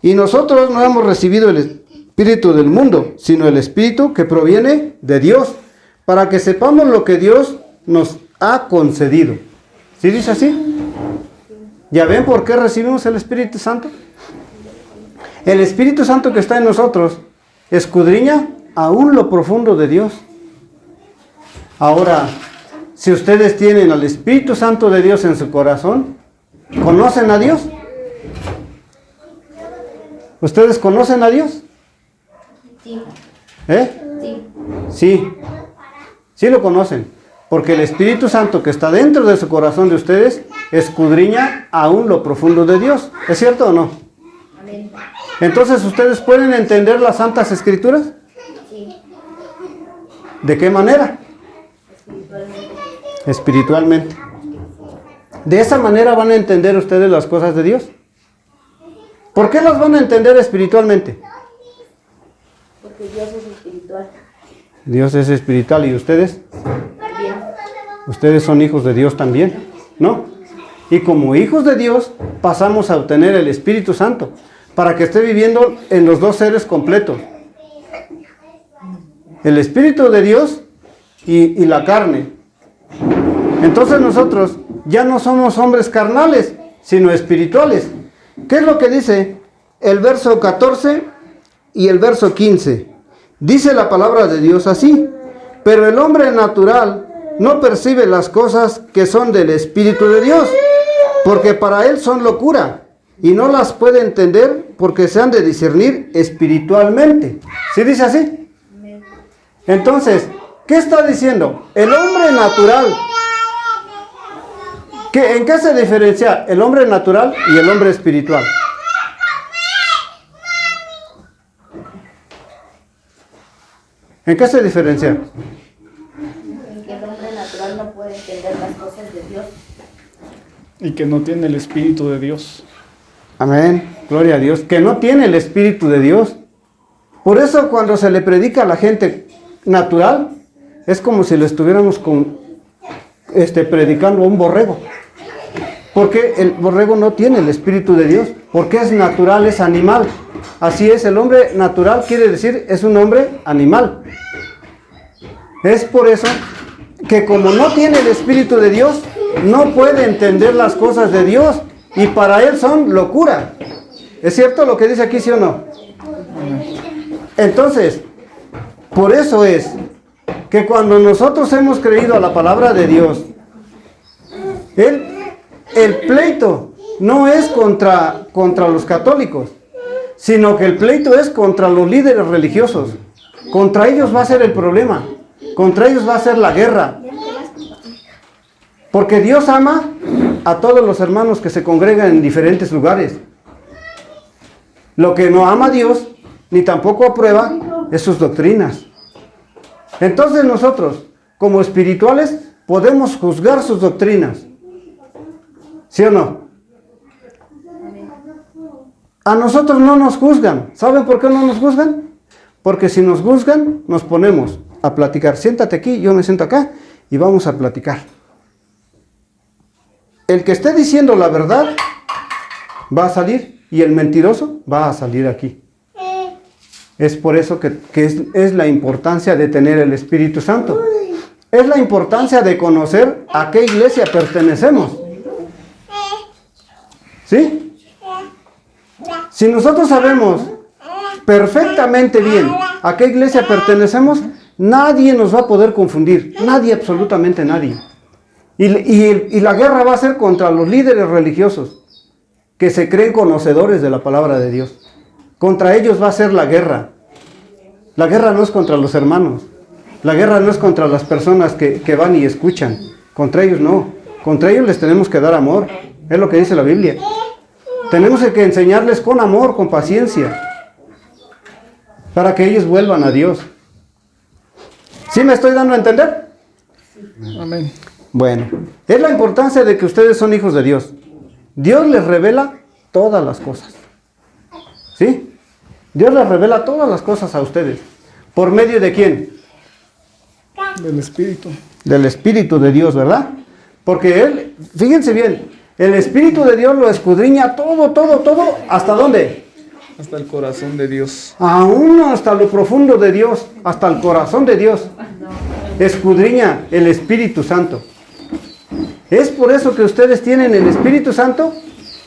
Y nosotros no hemos recibido el Espíritu del mundo, sino el Espíritu que proviene de Dios, para que sepamos lo que Dios nos ha concedido. ¿Sí dice así? ¿Ya ven por qué recibimos el Espíritu Santo? El Espíritu Santo que está en nosotros escudriña aún lo profundo de Dios. Ahora, si ustedes tienen al Espíritu Santo de Dios en su corazón, ¿conocen a Dios? ¿Ustedes conocen a Dios? Sí. ¿Eh? Sí. Sí lo conocen, porque el Espíritu Santo que está dentro de su corazón de ustedes escudriña aún lo profundo de Dios. ¿Es cierto o no? Amén. Entonces, ¿ustedes pueden entender las Santas Escrituras? Sí. ¿De qué manera? Espiritualmente. Espiritualmente. De esa manera van a entender ustedes las cosas de Dios. ¿Por qué las van a entender espiritualmente? Porque Dios es espiritual. Dios es espiritual, ¿y ustedes? Bien. Ustedes son hijos de Dios también, ¿no? Y como hijos de Dios pasamos a obtener el Espíritu Santo para que esté viviendo en los dos seres completos. El Espíritu de Dios y la carne. Entonces nosotros ya no somos hombres carnales, sino espirituales. ¿Qué es lo que dice el verso 14 y el verso 15? Dice la palabra de Dios así: pero el hombre natural no percibe las cosas que son del Espíritu de Dios, porque para él son locura, y no las puede entender porque se han de discernir espiritualmente. ¿Sí dice así? Entonces, ¿qué está diciendo? El hombre natural. ¿En qué se diferencia el hombre natural y el hombre espiritual? ¿En qué se diferencia? Que el hombre natural no puede entender las cosas de Dios. Y que no tiene el Espíritu de Dios. Amén, gloria a Dios, que no tiene el Espíritu de Dios. Por eso cuando se le predica a la gente natural, es como si le estuviéramos predicando a un borrego. Porque el borrego no tiene el Espíritu de Dios, porque es natural, es animal. Así es, el hombre natural quiere decir, es un hombre animal. Es por eso que como no tiene el Espíritu de Dios, no puede entender las cosas de Dios, y para él son locura. ¿Es cierto lo que dice aquí, sí o no? Entonces, por eso es que cuando nosotros hemos creído a la palabra de Dios, el pleito no es contra los católicos, sino que el pleito es contra los líderes religiosos. Contra ellos va a ser el problema, contra ellos va a ser la guerra. Porque Dios ama a todos los hermanos que se congregan en diferentes lugares. Lo que no ama a Dios, ni tampoco aprueba, es sus doctrinas. Entonces nosotros, como espirituales, podemos juzgar sus doctrinas. ¿Sí o no? A nosotros no nos juzgan. ¿Saben por qué no nos juzgan? Porque si nos juzgan, nos ponemos a platicar. Siéntate aquí, yo me siento acá y vamos a platicar. El que esté diciendo la verdad va a salir y el mentiroso va a salir aquí. Es por eso que es la importancia de tener el Espíritu Santo. Es la importancia de conocer a qué iglesia pertenecemos. ¿Sí? Si nosotros sabemos perfectamente bien a qué iglesia pertenecemos, nadie nos va a poder confundir. Nadie, absolutamente nadie. Y la guerra va a ser contra los líderes religiosos que se creen conocedores de la palabra de Dios. Contra ellos va a ser la guerra. La guerra no es contra los hermanos. La guerra no es contra las personas que van y escuchan. Contra ellos no. Contra ellos les tenemos que dar amor. Es lo que dice la Biblia. Tenemos que enseñarles con amor, con paciencia, para que ellos vuelvan a Dios. ¿Sí me estoy dando a entender? Amén. Bueno, es la importancia de que ustedes son hijos de Dios. Dios les revela todas las cosas. ¿Sí? Dios les revela todas las cosas a ustedes. ¿Por medio de quién? Del Espíritu. Del Espíritu de Dios, ¿verdad? Porque Él, fíjense bien, el Espíritu de Dios lo escudriña todo, ¿hasta dónde? Hasta el corazón de Dios. Aún hasta lo profundo de Dios, hasta el corazón de Dios. Escudriña el Espíritu Santo. Es por eso que ustedes tienen el Espíritu Santo,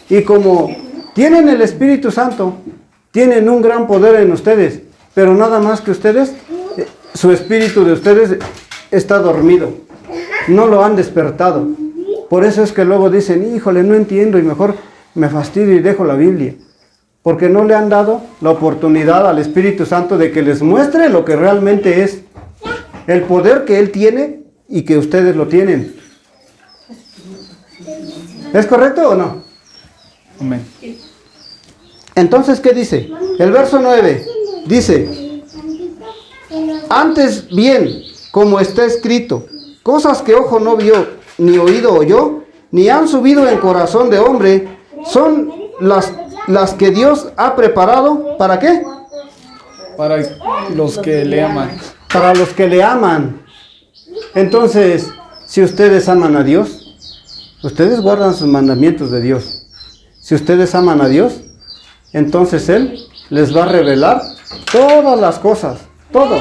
y como tienen el Espíritu Santo, tienen un gran poder en ustedes, pero nada más que ustedes, su espíritu de ustedes está dormido, no lo han despertado. Por eso es que luego dicen, híjole, no entiendo y mejor me fastidio y dejo la Biblia, porque no le han dado la oportunidad al Espíritu Santo de que les muestre lo que realmente es, el poder que Él tiene y que ustedes lo tienen. ¿Es correcto o no? Amén. Entonces, ¿qué dice? El verso 9 dice, antes bien, como está escrito, cosas que ojo no vio, ni oído oyó, ni han subido en corazón de hombre, son las que Dios ha preparado, ¿para qué? Para los que le aman. Para los que le aman. Entonces, si ustedes aman a Dios, ustedes guardan sus mandamientos de Dios. Si ustedes aman a Dios, entonces Él les va a revelar todas las cosas, todo,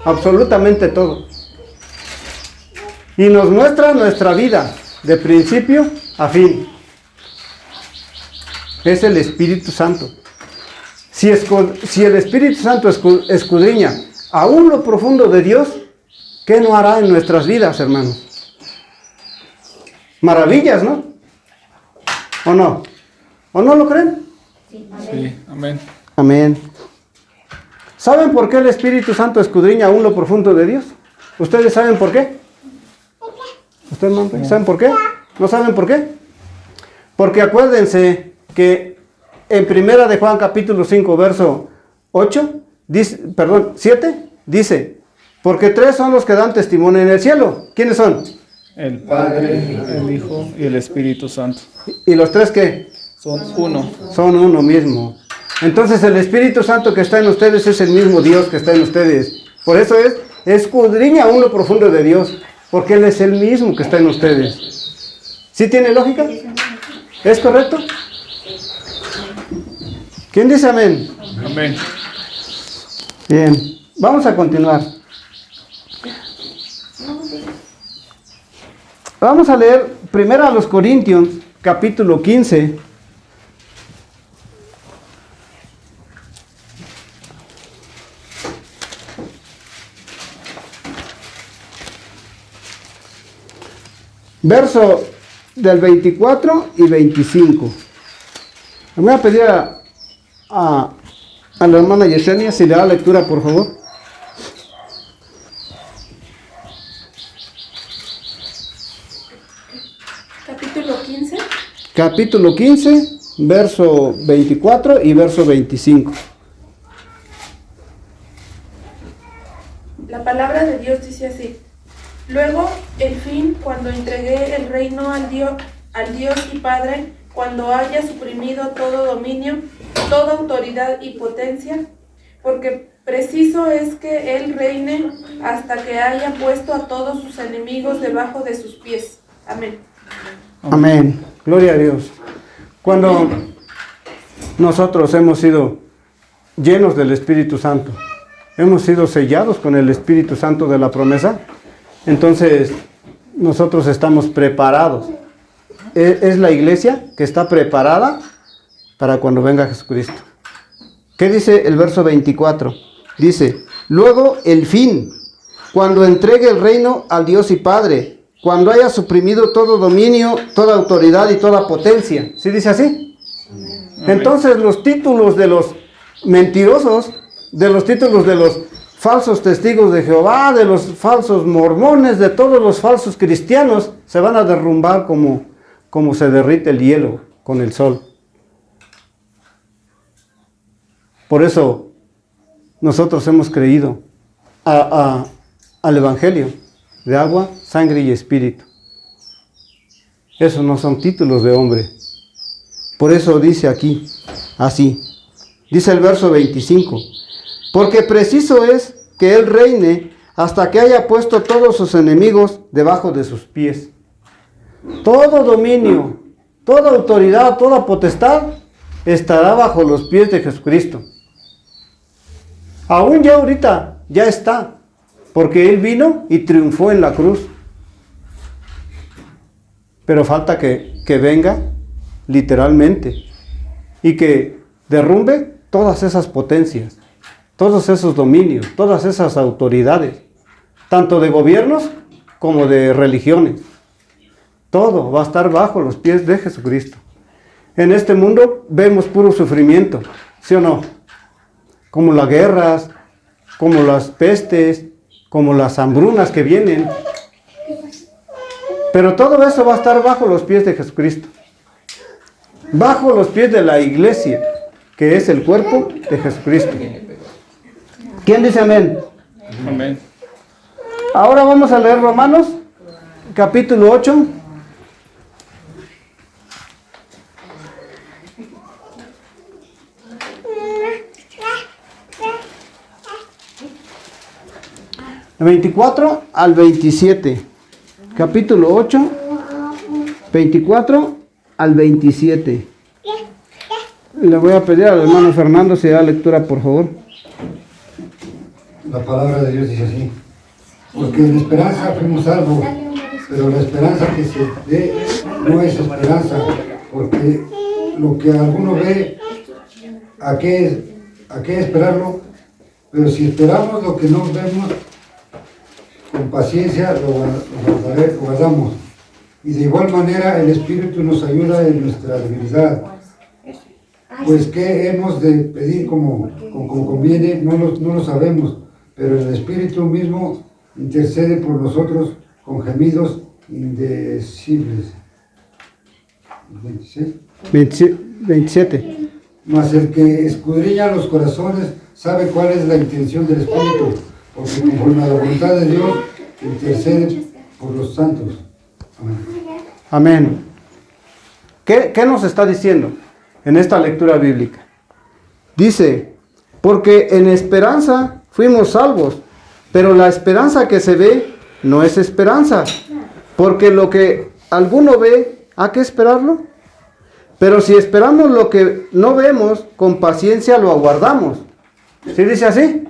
absolutamente todo. Y nos muestra nuestra vida de principio a fin. Es el Espíritu Santo. Si el Espíritu Santo escudriña aún lo profundo de Dios, ¿qué no hará en nuestras vidas, hermanos? maravillas, ¿no? ¿O no? ¿O no lo creen? Sí, Sí, amén. Amén. ¿Saben por qué el Espíritu Santo escudriña aún lo profundo de Dios? ¿Ustedes saben por qué? ¿Ustedes no saben por qué? ¿No saben por qué? Porque acuérdense que en primera de Juan capítulo 5 verso 8, dice, perdón, 7, dice, porque 3 son los que dan testimonio en el cielo. ¿Quiénes son? El Padre, el Hijo y el Espíritu Santo. ¿Y los 3 qué? Son uno. Son uno mismo. Entonces el Espíritu Santo que está en ustedes es el mismo Dios que está en ustedes. Por eso escudriña aún lo profundo de Dios, porque Él es el mismo que está en ustedes. ¿Sí tiene lógica? ¿Es correcto? ¿Quién dice amén? Amén. Bien, vamos a continuar. Vamos a leer primero a los Corintios, capítulo 15. Verso del 24 y 25. Le voy a pedir a la hermana Yesenia si le da lectura, por favor. Capítulo 15. Capítulo 15, verso 24 y verso 25. La palabra de Dios dice así. Luego, el fin, cuando entregué el reino al Dios y Padre, cuando haya suprimido todo dominio, toda autoridad y potencia, porque preciso es que Él reine hasta que haya puesto a todos sus enemigos debajo de sus pies. Amén. Amén. Gloria a Dios. Cuando nosotros hemos sido llenos del Espíritu Santo, hemos sido sellados con el Espíritu Santo de la promesa, entonces nosotros estamos preparados. Es la iglesia que está preparada para cuando venga Jesucristo. ¿Qué dice el verso 24? Dice, luego el fin, cuando entregue el reino al Dios y Padre, cuando haya suprimido todo dominio, toda autoridad y toda potencia. ¿Sí dice así? Entonces los títulos de los mentirosos, de los títulos de los falsos testigos de Jehová, de los falsos mormones, de todos los falsos cristianos, se van a derrumbar como se derrite el hielo con el sol. Por eso nosotros hemos creído al Evangelio de agua, sangre y espíritu. Esos no son títulos de hombre. Por eso dice aquí, así, dice el verso 25, porque preciso es que Él reine hasta que haya puesto todos sus enemigos debajo de sus pies. Todo dominio, toda autoridad, toda potestad estará bajo los pies de Jesucristo. Aún ya ahorita, ya está, porque Él vino y triunfó en la cruz. Pero falta que venga literalmente y que derrumbe todas esas potencias, todos esos dominios, todas esas autoridades, tanto de gobiernos como de religiones. Todo va a estar bajo los pies de Jesucristo. En este mundo vemos puro sufrimiento, ¿sí o no? Como las guerras, como las pestes, como las hambrunas que vienen. Pero todo eso va a estar bajo los pies de Jesucristo. Bajo los pies de la iglesia, que es el cuerpo de Jesucristo. ¿Quién dice amén? Amén. Ahora vamos a leer Romanos, capítulo 8. De 24 al 27. Capítulo 8, 24 al 27. Le voy a pedir al hermano Fernando si da lectura, por favor. La palabra de Dios dice así. Porque en esperanza fuimos salvos, pero la esperanza que se dé no es esperanza, porque lo que alguno ve, ¿a qué esperarlo? Pero si esperamos lo que no vemos, con paciencia lo guardamos. Y de igual manera el Espíritu nos ayuda en nuestra debilidad. Pues qué hemos de pedir como conviene, no lo sabemos, pero el Espíritu mismo intercede por nosotros con gemidos indecibles. 27. Mas el que escudriña los corazones sabe cuál es la intención del Espíritu, porque conforme a la voluntad de Dios intercede por los santos. Amén. Amén. ¿Qué nos está diciendo en esta lectura bíblica? Dice, porque en esperanza fuimos salvos, pero la esperanza que se ve no es esperanza, porque lo que alguno ve, ¿hay que esperarlo? Pero si esperamos lo que no vemos, con paciencia lo aguardamos. ¿Sí dice así?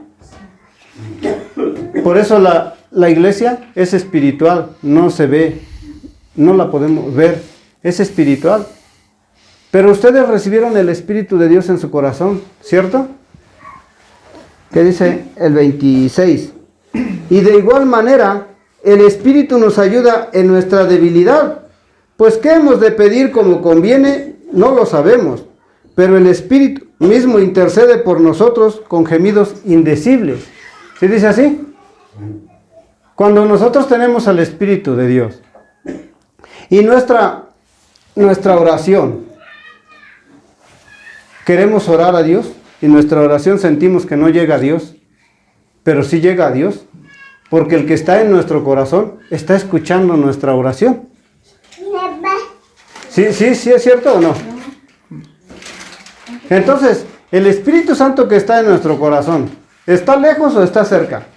Por eso la iglesia es espiritual, no se ve, no la podemos ver, es espiritual. Pero ustedes recibieron el Espíritu de Dios en su corazón, ¿cierto? ¿Qué dice el 26? Y de igual manera, el Espíritu nos ayuda en nuestra debilidad. Pues ¿qué hemos de pedir como conviene? No lo sabemos. Pero el Espíritu mismo intercede por nosotros con gemidos indecibles. ¿Sí dice así? Cuando nosotros tenemos al Espíritu de Dios y nuestra oración, queremos orar a Dios y nuestra oración sentimos que no llega a Dios, pero sí llega a Dios, porque el que está en nuestro corazón está escuchando nuestra oración. ¿Sí es cierto o no? Entonces, el Espíritu Santo que está en nuestro corazón, ¿está lejos o está cerca?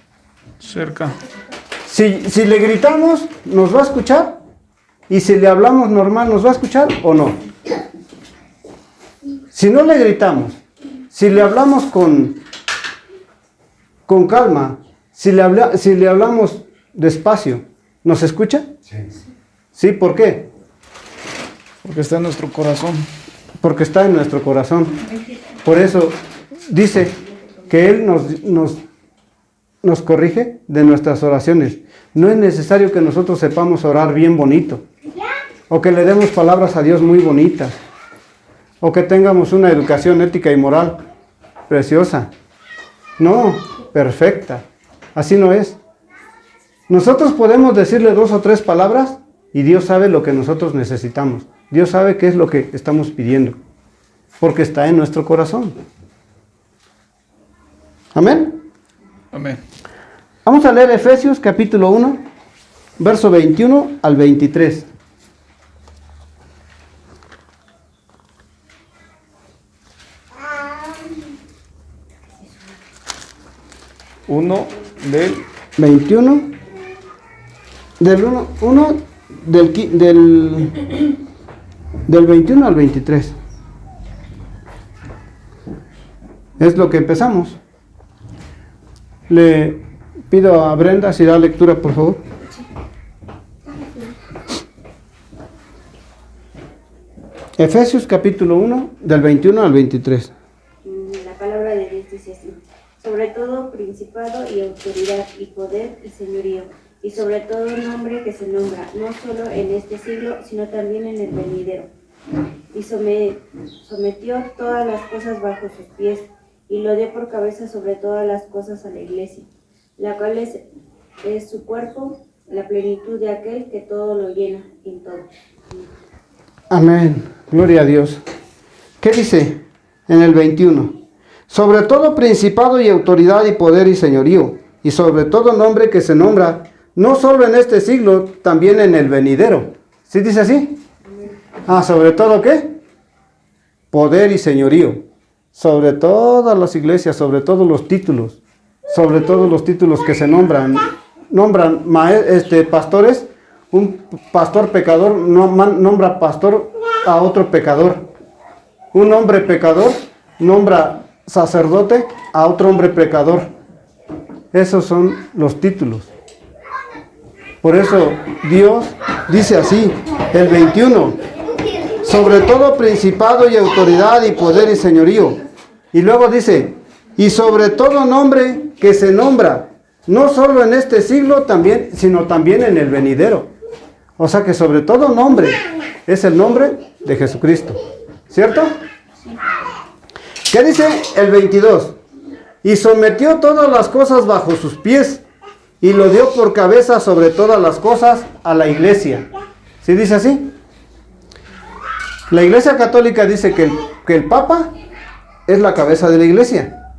Cerca. Si le gritamos, ¿nos va a escuchar? Y si le hablamos normal, ¿nos va a escuchar o no? Si no le gritamos, si le hablamos con calma, si le hablamos despacio, ¿nos escucha? Sí. ¿Sí? ¿Por qué? Porque está en nuestro corazón. Porque está en nuestro corazón. Por eso dice que Él nos corrige de nuestras oraciones. No es necesario que nosotros sepamos orar bien bonito, o que le demos palabras a Dios muy bonitas, o que tengamos una educación ética y moral preciosa. No, perfecta. Así no es. Nosotros podemos decirle 2 o 3 palabras y Dios sabe lo que nosotros necesitamos. Dios sabe qué es lo que estamos pidiendo, porque está en nuestro corazón. Amén. Amén. Vamos a leer Efesios capítulo 1, verso 21 al 23. Uno del 21 del 21 al 23. Es lo que empezamos. Le pido a Brenda si da lectura, por favor. Efesios capítulo 1, del 21 al 23. La palabra de Dios dice así: sobre todo principado y autoridad y poder y señorío, y sobre todo nombre que se nombra, no solo en este siglo, sino también en el venidero. Y sometió todas las cosas bajo sus pies, y lo dio por cabeza sobre todas las cosas a la iglesia, la cual es su cuerpo, la plenitud de aquel que todo lo llena en todo. Amén. Gloria a Dios. ¿Qué dice en el 21? Sobre todo principado y autoridad y poder y señorío, y sobre todo nombre que se nombra, no solo en este siglo, también en el venidero. ¿Sí dice así? ¿Sobre todo qué? Poder y señorío. Sobre todas las iglesias, sobre todos los títulos que se nombran. Nombran pastores. Un pastor pecador nombra pastor a otro pecador. Un hombre pecador nombra sacerdote a otro hombre pecador. Esos son los títulos. Por eso Dios dice así, el 21, sobre todo principado y autoridad y poder y señorío. Y luego dice, y sobre todo nombre que se nombra, no solo en este siglo, sino también en el venidero. O sea que sobre todo nombre es el nombre de Jesucristo. ¿Cierto? ¿Qué dice el 22? Y sometió todas las cosas bajo sus pies y lo dio por cabeza sobre todas las cosas a la iglesia. ¿Sí dice así? La Iglesia Católica dice que el Papa es la cabeza de la iglesia.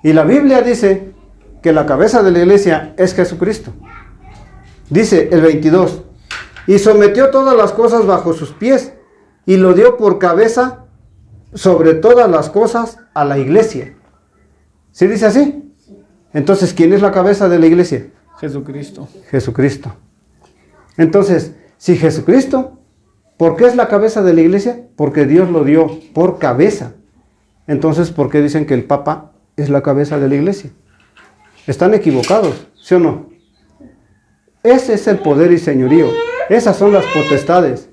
Y la Biblia dice que la cabeza de la iglesia es Jesucristo. Dice el 22, y sometió todas las cosas bajo sus pies y lo dio por cabeza sobre todas las cosas a la iglesia. ¿Sí dice así? Entonces, ¿quién es la cabeza de la iglesia? Jesucristo. Jesucristo. Entonces, si Jesucristo, ¿por qué es la cabeza de la iglesia? Porque Dios lo dio por cabeza. Entonces, ¿por qué dicen que el Papa es la cabeza de la iglesia? Están equivocados, ¿sí o no? Ese es el poder y señorío. Esas son las potestades.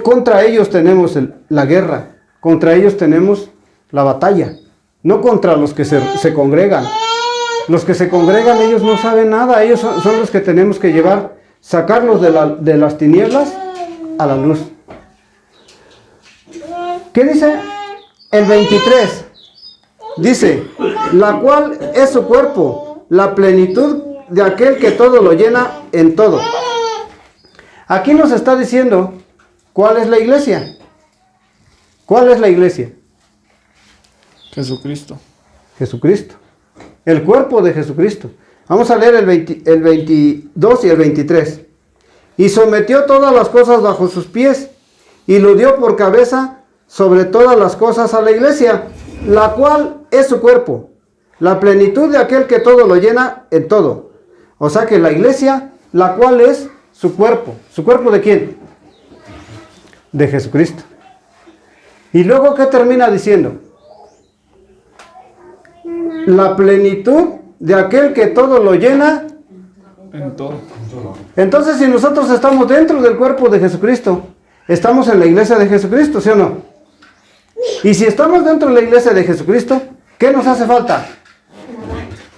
Contra ellos tenemos la guerra. Contra ellos tenemos la batalla. No contra los que se congregan. Los que se congregan, ellos no saben nada. Ellos son los que tenemos que llevar, sacarlos de las tinieblas a la luz. ¿Qué dice el 23? Dice, la cual es su cuerpo, la plenitud de aquel que todo lo llena en todo. Aquí nos está diciendo, ¿cuál es la iglesia? ¿Cuál es la iglesia? Jesucristo. Jesucristo. El cuerpo de Jesucristo. Vamos a leer el 22 y el 23. Y sometió todas las cosas bajo sus pies y lo dio por cabeza sobre todas las cosas a la iglesia, la cual es su cuerpo, la plenitud de aquel que todo lo llena en todo. O sea que la iglesia, la cual es su cuerpo. ¿Su cuerpo de quién? De Jesucristo. Y luego, ¿qué termina diciendo? La plenitud de aquel que todo lo llena En todo. Entonces, si nosotros estamos dentro del cuerpo de Jesucristo, estamos en la iglesia de Jesucristo, ¿sí o no? Y si estamos dentro de la iglesia de Jesucristo, ¿qué nos hace falta?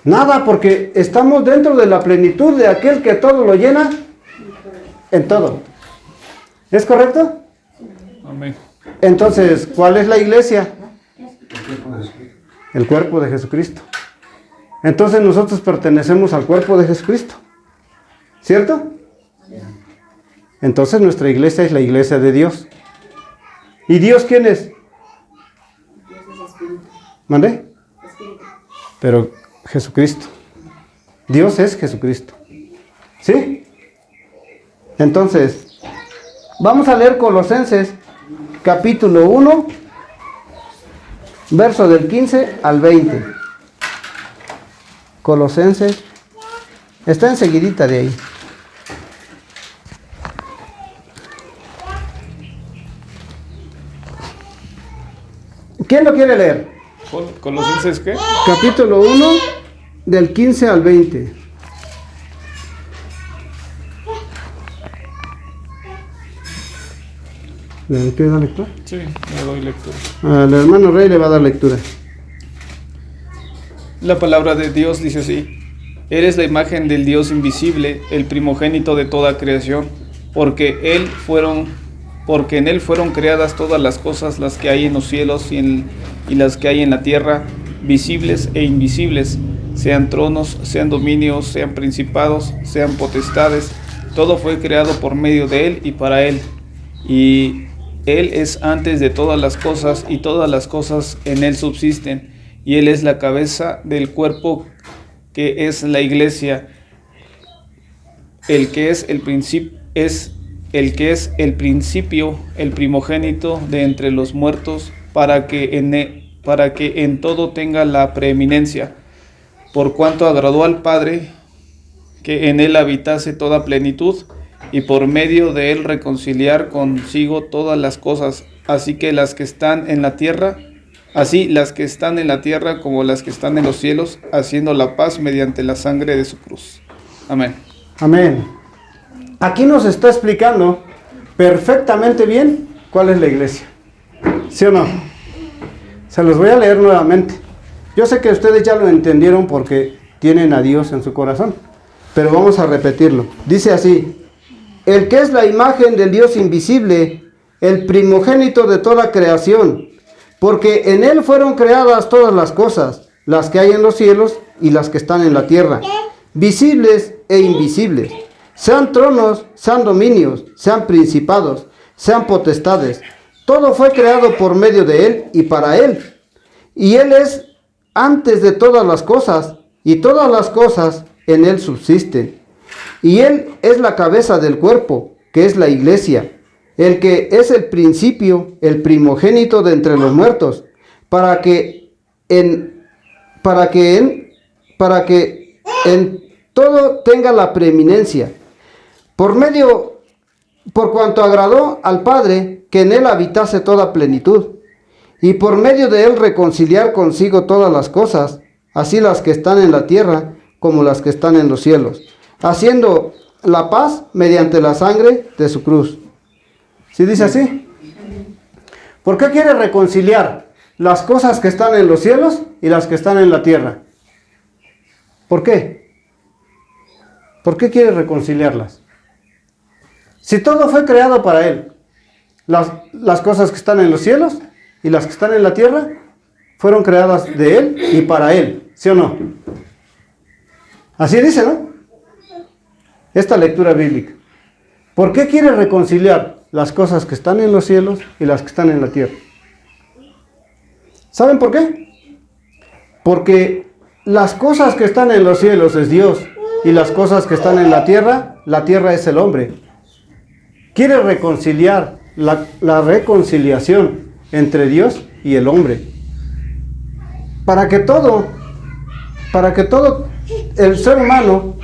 Nada, porque estamos dentro de la plenitud de aquel que todo lo llena en todo. ¿Es correcto? Amén. Entonces, ¿cuál es la iglesia? El cuerpo de Jesucristo. Entonces nosotros pertenecemos al cuerpo de Jesucristo. ¿Cierto? Entonces nuestra iglesia es la iglesia de Dios. ¿Y Dios quién es? Dios es espíritu. ¿Mandé? Espíritu. Pero Jesucristo. Dios es Jesucristo. ¿Sí? Entonces, vamos a leer Colosenses capítulo 1, verso del 15 al 20. Colosenses, está enseguidita de ahí. ¿Quién lo quiere leer? ¿Colosenses qué? Capítulo 1, del 15 al 20. ¿Le quiere dar lectura? Sí, le doy lectura. Al hermano Rey le va a dar lectura. La palabra de Dios dice así: eres la imagen del Dios invisible, el primogénito de toda creación, porque en él fueron creadas todas las cosas, las que hay en los cielos y las que hay en la tierra, visibles e invisibles, sean tronos, sean dominios, sean principados, sean potestades. Todo fue creado por medio de él y para él. Y él es antes de todas las cosas, y todas las cosas en él subsisten. Y él es la cabeza del cuerpo, que es la iglesia, el que es el principio, el primogénito de entre los muertos, para que en todo tenga la preeminencia, por cuanto agradó al Padre que en él habitase toda plenitud, y por medio de él reconciliar consigo todas las cosas, así las que están en la tierra como las que están en los cielos, haciendo la paz mediante la sangre de su cruz. Amén. Amén. Aquí nos está explicando perfectamente bien cuál es la iglesia. ¿Sí o no? Se los voy a leer nuevamente. Yo sé que ustedes ya lo entendieron porque tienen a Dios en su corazón. pero vamos a repetirlo. Dice así: el que es la imagen del Dios invisible, el primogénito de toda creación, porque en él fueron creadas todas las cosas, las que hay en los cielos y las que están en la tierra, visibles e invisibles, sean tronos, sean dominios, sean principados, sean potestades. Todo fue creado por medio de él y para él. Y él es antes de todas las cosas, y todas las cosas en él subsisten. Y él es la cabeza del cuerpo, que es la iglesia, el que es el principio, el primogénito de entre los muertos, para que en todo tenga la preeminencia. Por cuanto agradó al Padre que en él habitase toda plenitud, y por medio de él reconciliar consigo todas las cosas, así las que están en la tierra como las que están en los cielos, haciendo la paz mediante la sangre de su cruz. ¿Sí dice así? ¿Por qué quiere reconciliar las cosas que están en los cielos y las que están en la tierra? ¿Por qué? ¿Por qué quiere reconciliarlas? Si todo fue creado para él, las cosas que están en los cielos y las que están en la tierra fueron creadas de él y para él, ¿sí o no? Así dice, ¿no? Esta lectura bíblica. ¿Por qué quiere reconciliar las cosas que están en los cielos y las que están en la tierra? ¿Saben por qué? Porque las cosas que están en los cielos es Dios y las cosas que están en la tierra es el hombre. Quiere reconciliar la reconciliación entre Dios y el hombre. Para que todo el ser humano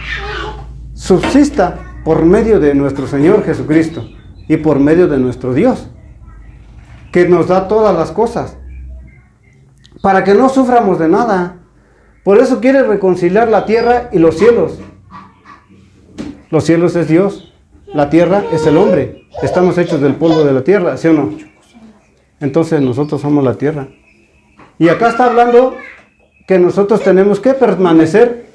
subsista por medio de nuestro Señor Jesucristo y por medio de nuestro Dios, que nos da todas las cosas, para que no suframos de nada. Por eso quiere reconciliar la tierra y los cielos. Los cielos es Dios, la tierra es el hombre. Estamos hechos del polvo de la tierra, ¿sí o no? Entonces nosotros somos la tierra. Y acá está hablando que nosotros tenemos que pertenecer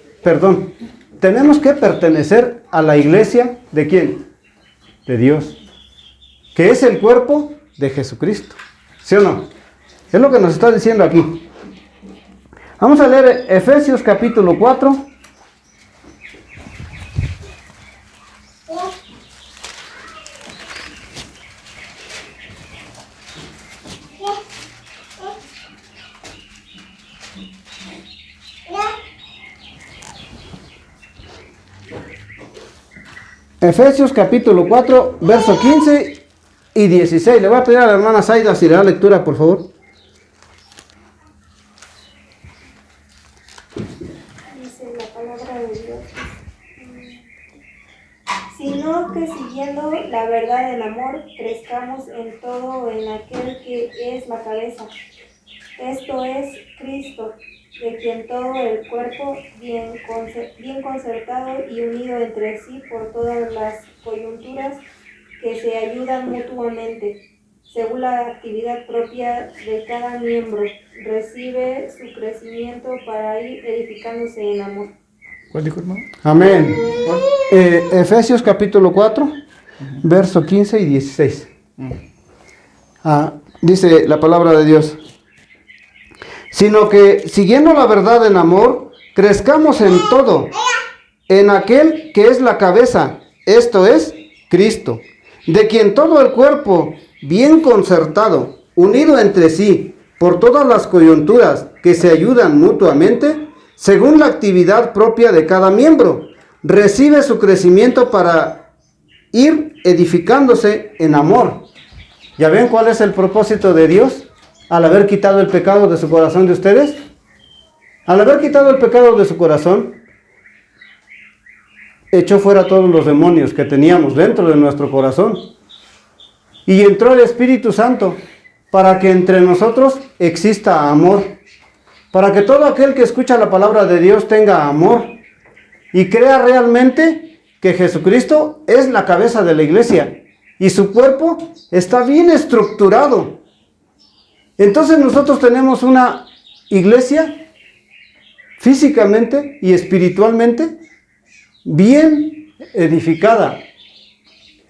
a la iglesia ¿de quién? De Dios, que es el cuerpo de Jesucristo, ¿sí o no? Es lo que nos está diciendo aquí. Vamos a leer Efesios capítulo 4. Efesios capítulo 4, verso 15 y 16. Le voy a pedir a la hermana Zaida si le da lectura, por favor. Dice la palabra de Dios. Sino que siguiendo la verdad del amor, crezcamos en todo en aquel que es la cabeza. Esto es Cristo, de quien todo el cuerpo, bien concertado y unido entre sí por todas las coyunturas que se ayudan mutuamente, según la actividad propia de cada miembro, recibe su crecimiento para ir edificándose en amor. ¿Cuál dijo, hermano? Amén. Efesios capítulo 4, verso 15 y 16. Dice la palabra de Dios: sino que siguiendo la verdad en amor, crezcamos en todo, en aquel que es la cabeza, esto es Cristo, de quien todo el cuerpo, bien concertado, unido entre sí, por todas las coyunturas que se ayudan mutuamente, según la actividad propia de cada miembro, recibe su crecimiento para ir edificándose en amor. ¿Ya ven cuál es el propósito de Dios al haber quitado el pecado de su corazón de ustedes? Al haber quitado el pecado de su corazón, echó fuera todos los demonios que teníamos dentro de nuestro corazón. Y entró el Espíritu Santo para que entre nosotros exista amor. Para que todo aquel que escucha la palabra de Dios tenga amor y crea realmente que Jesucristo es la cabeza de la iglesia y su cuerpo está bien estructurado. Entonces nosotros tenemos una iglesia físicamente y espiritualmente bien edificada.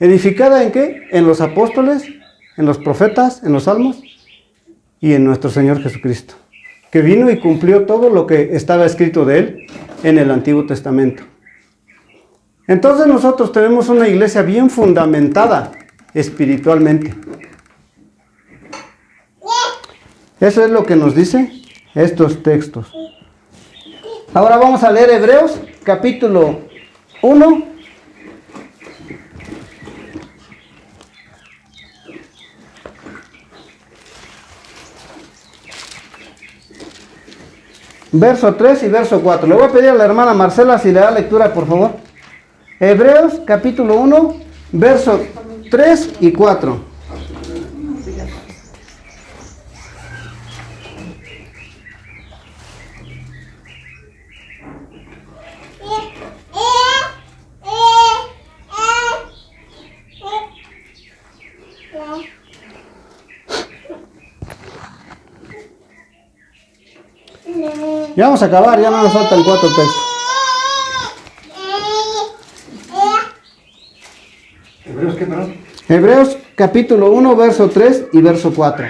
¿Edificada en qué? En los apóstoles, en los profetas, en los salmos y en nuestro Señor Jesucristo, que vino y cumplió todo lo que estaba escrito de Él en el Antiguo Testamento. Entonces nosotros tenemos una iglesia bien fundamentada espiritualmente. Eso es lo que nos dice estos textos. Ahora vamos a leer Hebreos capítulo 1. Verso 3 y verso 4. Le voy a pedir a la hermana Marcela si le da lectura, por favor. Hebreos capítulo 1, verso 3 y 4. Ya vamos a acabar, ya no nos faltan 4 textos. ¿Hebreos qué, perdón? Hebreos capítulo 1, verso 3 y verso 4.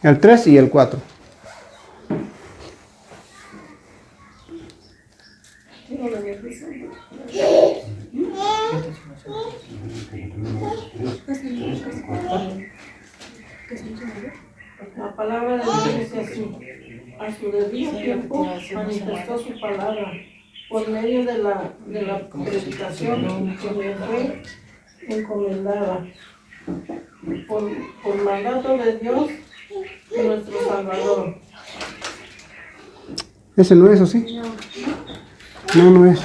El 3 y el 4. La palabra de Dios dice así: a su debido tiempo manifestó su palabra por medio de la predicación que me fue encomendada por mandato de Dios, de nuestro Salvador. ¿Ese no es, o sí? No, no es.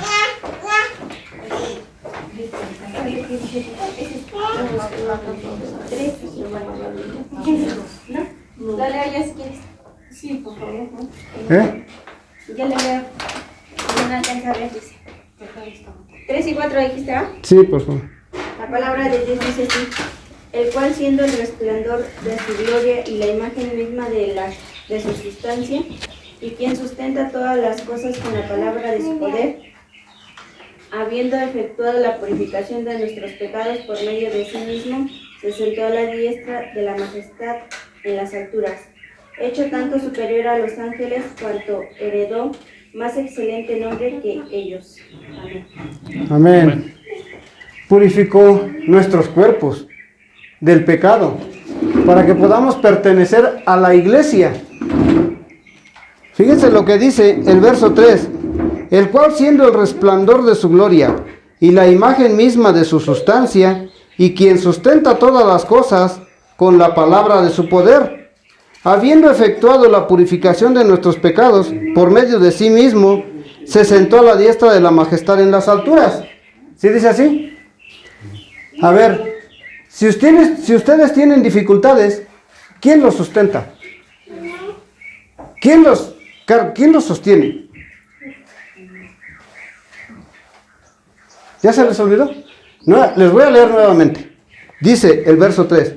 Dale a ella si quieres. Sí, por favor. ¿Eh? Ya le leo. No alcanza a ver, dice. 3 y 4 dijiste, ¿ah? Sí, por favor. La palabra de Dios dice así: el cual siendo el resplandor de su gloria y la imagen misma de su sustancia, y quien sustenta todas las cosas con la palabra de su poder, habiendo efectuado la purificación de nuestros pecados por medio de sí mismo, se sentó a la diestra de la majestad en las alturas, hecho tanto superior a los ángeles cuanto heredó más excelente nombre que ellos. Amén. Amén. Purificó nuestros cuerpos del pecado para que podamos pertenecer a la iglesia. Fíjense lo que dice el verso 3. El cual siendo el resplandor de su gloria y la imagen misma de su sustancia, y quien sustenta todas las cosas con la palabra de su poder, habiendo efectuado la purificación de nuestros pecados por medio de sí mismo, se sentó a la diestra de la majestad en las alturas. ¿Sí dice así? A ver, si ustedes tienen dificultades, ¿quién los sustenta? ¿Quién los sostiene? ¿Ya se les olvidó? No, les voy a leer nuevamente. Dice el verso 3.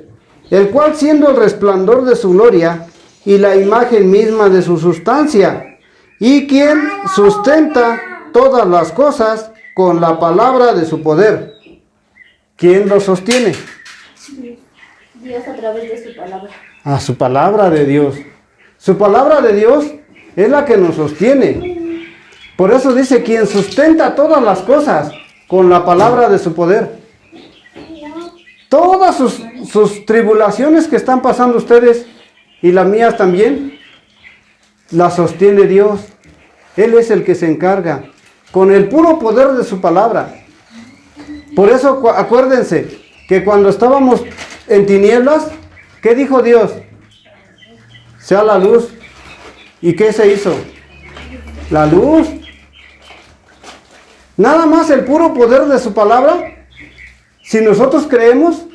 El cual siendo el resplandor de su gloria y la imagen misma de su sustancia, y quien sustenta todas las cosas con la palabra de su poder. ¿Quién lo sostiene? Dios a través de su palabra. A su palabra de Dios. Su palabra de Dios es la que nos sostiene. Por eso dice, quien sustenta todas las cosas con la palabra de su poder. Todas sus tribulaciones que están pasando ustedes, y las mías también, las sostiene Dios. Él es el que se encarga, con el puro poder de su palabra. Por eso acuérdense que cuando estábamos en tinieblas, ¿qué dijo Dios? Sea la luz. ¿Y qué se hizo? La luz. Nada más el puro poder de su palabra. Si nosotros creemos,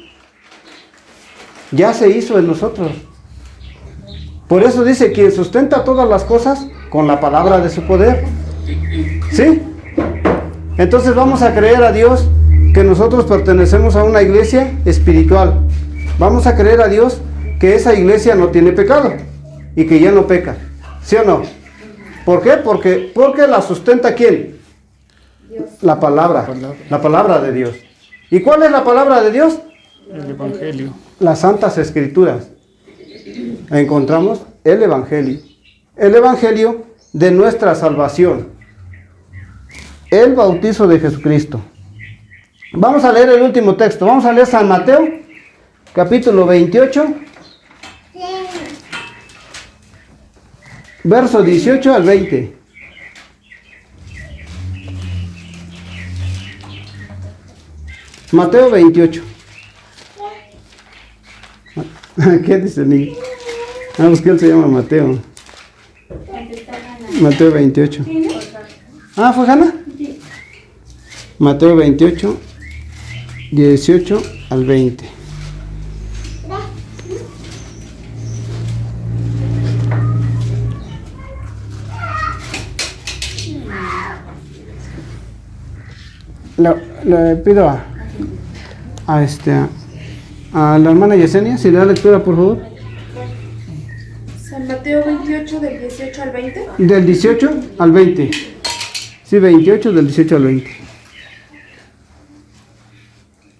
ya se hizo en nosotros. Por eso dice, quien sustenta todas las cosas con la palabra de su poder. ¿Sí? Entonces vamos a creer a Dios que nosotros pertenecemos a una iglesia espiritual. Vamos a creer a Dios que esa iglesia no tiene pecado y que ya no peca. ¿Sí o no? ¿Por qué? Porque la sustenta ¿quién? Dios. La palabra de Dios. ¿Y cuál es la palabra de Dios? El Evangelio. Las Santas Escrituras. Encontramos el Evangelio de nuestra salvación, el bautizo de Jesucristo. Vamos a leer el último texto. Vamos a leer San Mateo, capítulo 28, verso 18 al 20. Mateo 28. ¿Qué dice el niño? Pues que él se llama Mateo. Mateo 28. ¿Fue Hanna? Mateo 28, 18 al 20. Le pido a la hermana Yesenia, si le da lectura, por favor. San Mateo 28 del 18 al 20. Del 18 al 20. Sí, 28 del 18 al 20.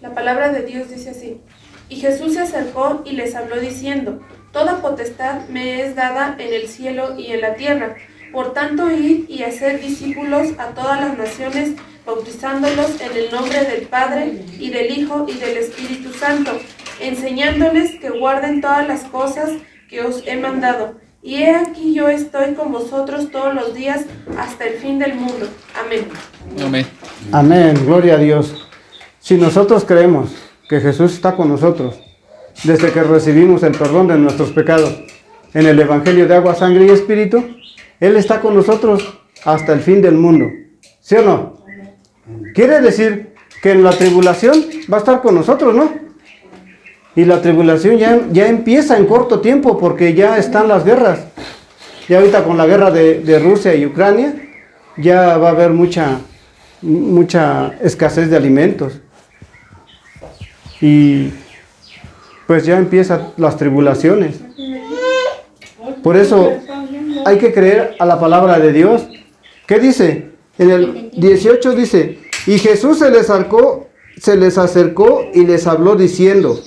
La palabra de Dios dice así: Y Jesús se acercó y les habló diciendo: Toda potestad me es dada en el cielo y en la tierra. Por tanto, id y haced discípulos a todas las naciones, bautizándolos en el nombre del Padre, y del Hijo, y del Espíritu Santo, enseñándoles que guarden todas las cosas que os he mandado. Y he aquí yo estoy con vosotros todos los días hasta el fin del mundo. Amén. Amén. Amén, gloria a Dios. Si nosotros creemos que Jesús está con nosotros desde que recibimos el perdón de nuestros pecados en el Evangelio de agua, sangre y espíritu, Él está con nosotros hasta el fin del mundo. ¿Sí o no? Quiere decir que en la tribulación va a estar con nosotros, ¿no? Y la tribulación ya empieza en corto tiempo porque ya están las guerras. Ya ahorita con la guerra de Rusia y Ucrania ya va a haber mucha escasez de alimentos. Y pues ya empiezan las tribulaciones. Por eso hay que creer a la palabra de Dios. ¿Qué dice? En el 18 dice: y Jesús se les acercó y les habló diciendo: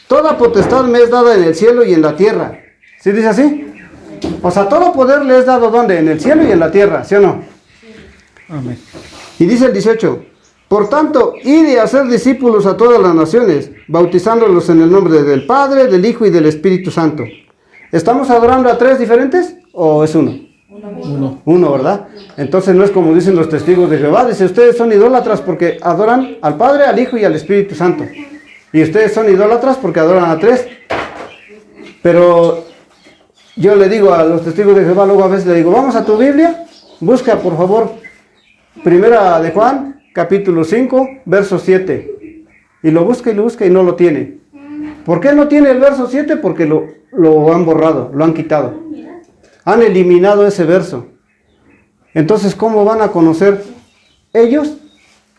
toda potestad me es dada en el cielo y en la tierra. ¿Sí dice así? O sea, todo poder le es dado ¿dónde? En el cielo y en la tierra, ¿sí o no? Amén. Y dice el 18: por tanto, id y hacer discípulos a todas las naciones, bautizándolos en el nombre del Padre, del Hijo y del Espíritu Santo. ¿Estamos adorando a tres diferentes o es uno? Uno, ¿verdad? Entonces no es como dicen los testigos de Jehová. Dice: ustedes son idólatras porque adoran al Padre, al Hijo y al Espíritu Santo. Y ustedes son idólatras porque adoran a tres. Pero yo le digo a los testigos de Jehová, luego a veces le digo: vamos a tu Biblia, busca por favor Primera de Juan, capítulo 5, verso 7. Y lo busca y no lo tiene. ¿Por qué no tiene el verso 7? Porque lo han borrado, lo han quitado. Han eliminado ese verso. Entonces, ¿cómo van a conocer ellos,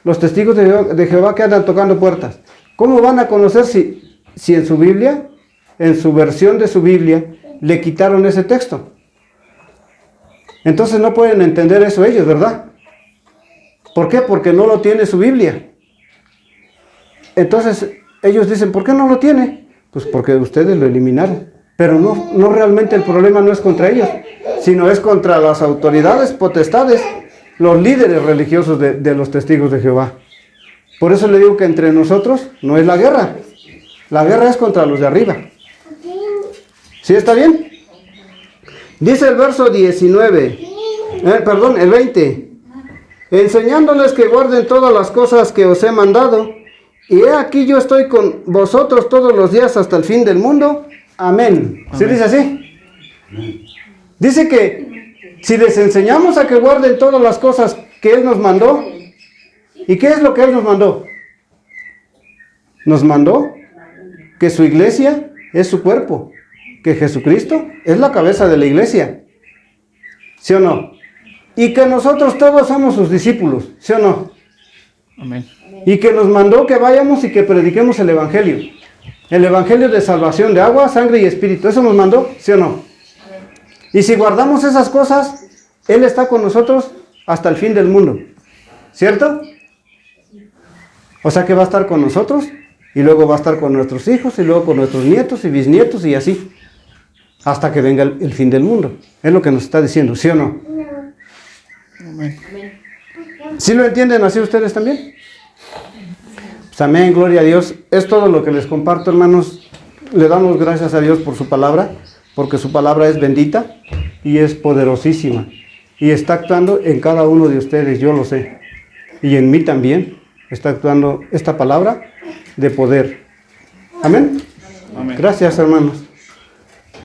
los testigos de Jehová que andan tocando puertas? ¿Cómo van a conocer si en su Biblia, en su versión de su Biblia, le quitaron ese texto? Entonces no pueden entender eso ellos, ¿verdad? ¿Por qué? Porque no lo tiene su Biblia. Entonces ellos dicen: ¿por qué no lo tiene? Pues porque ustedes lo eliminaron. Pero no realmente el problema no es contra ellos, sino es contra las autoridades, potestades, los líderes religiosos de los testigos de Jehová. Por eso le digo que entre nosotros no es la guerra. La guerra es contra los de arriba. ¿Sí está bien? Dice el verso 19, el 20. Enseñándoles que guarden todas las cosas que os he mandado. Y he aquí yo estoy con vosotros todos los días hasta el fin del mundo. Amén. ¿Sí dice así? Dice que si les enseñamos a que guarden todas las cosas que Él nos mandó. ¿Y qué es lo que Él nos mandó? Nos mandó que su iglesia es su cuerpo, que Jesucristo es la cabeza de la iglesia. ¿Sí o no? Y que nosotros todos somos sus discípulos. ¿Sí o no? Amén. Y que nos mandó que vayamos y que prediquemos el Evangelio. El Evangelio de salvación de agua, sangre y espíritu. ¿Eso nos mandó? ¿Sí o no? Y si guardamos esas cosas, Él está con nosotros hasta el fin del mundo. ¿Cierto? O sea que va a estar con nosotros y luego va a estar con nuestros hijos y luego con nuestros nietos y bisnietos y así. Hasta que venga el fin del mundo. Es lo que nos está diciendo, ¿sí o no? Amén. ¿Sí lo entienden así ustedes también? Pues amén, gloria a Dios. Es todo lo que les comparto, hermanos. Le damos gracias a Dios por su palabra, porque su palabra es bendita y es poderosísima. Y está actuando en cada uno de ustedes, yo lo sé. Y en mí también está actuando esta palabra de poder. Amén. Amén. Gracias, hermanos.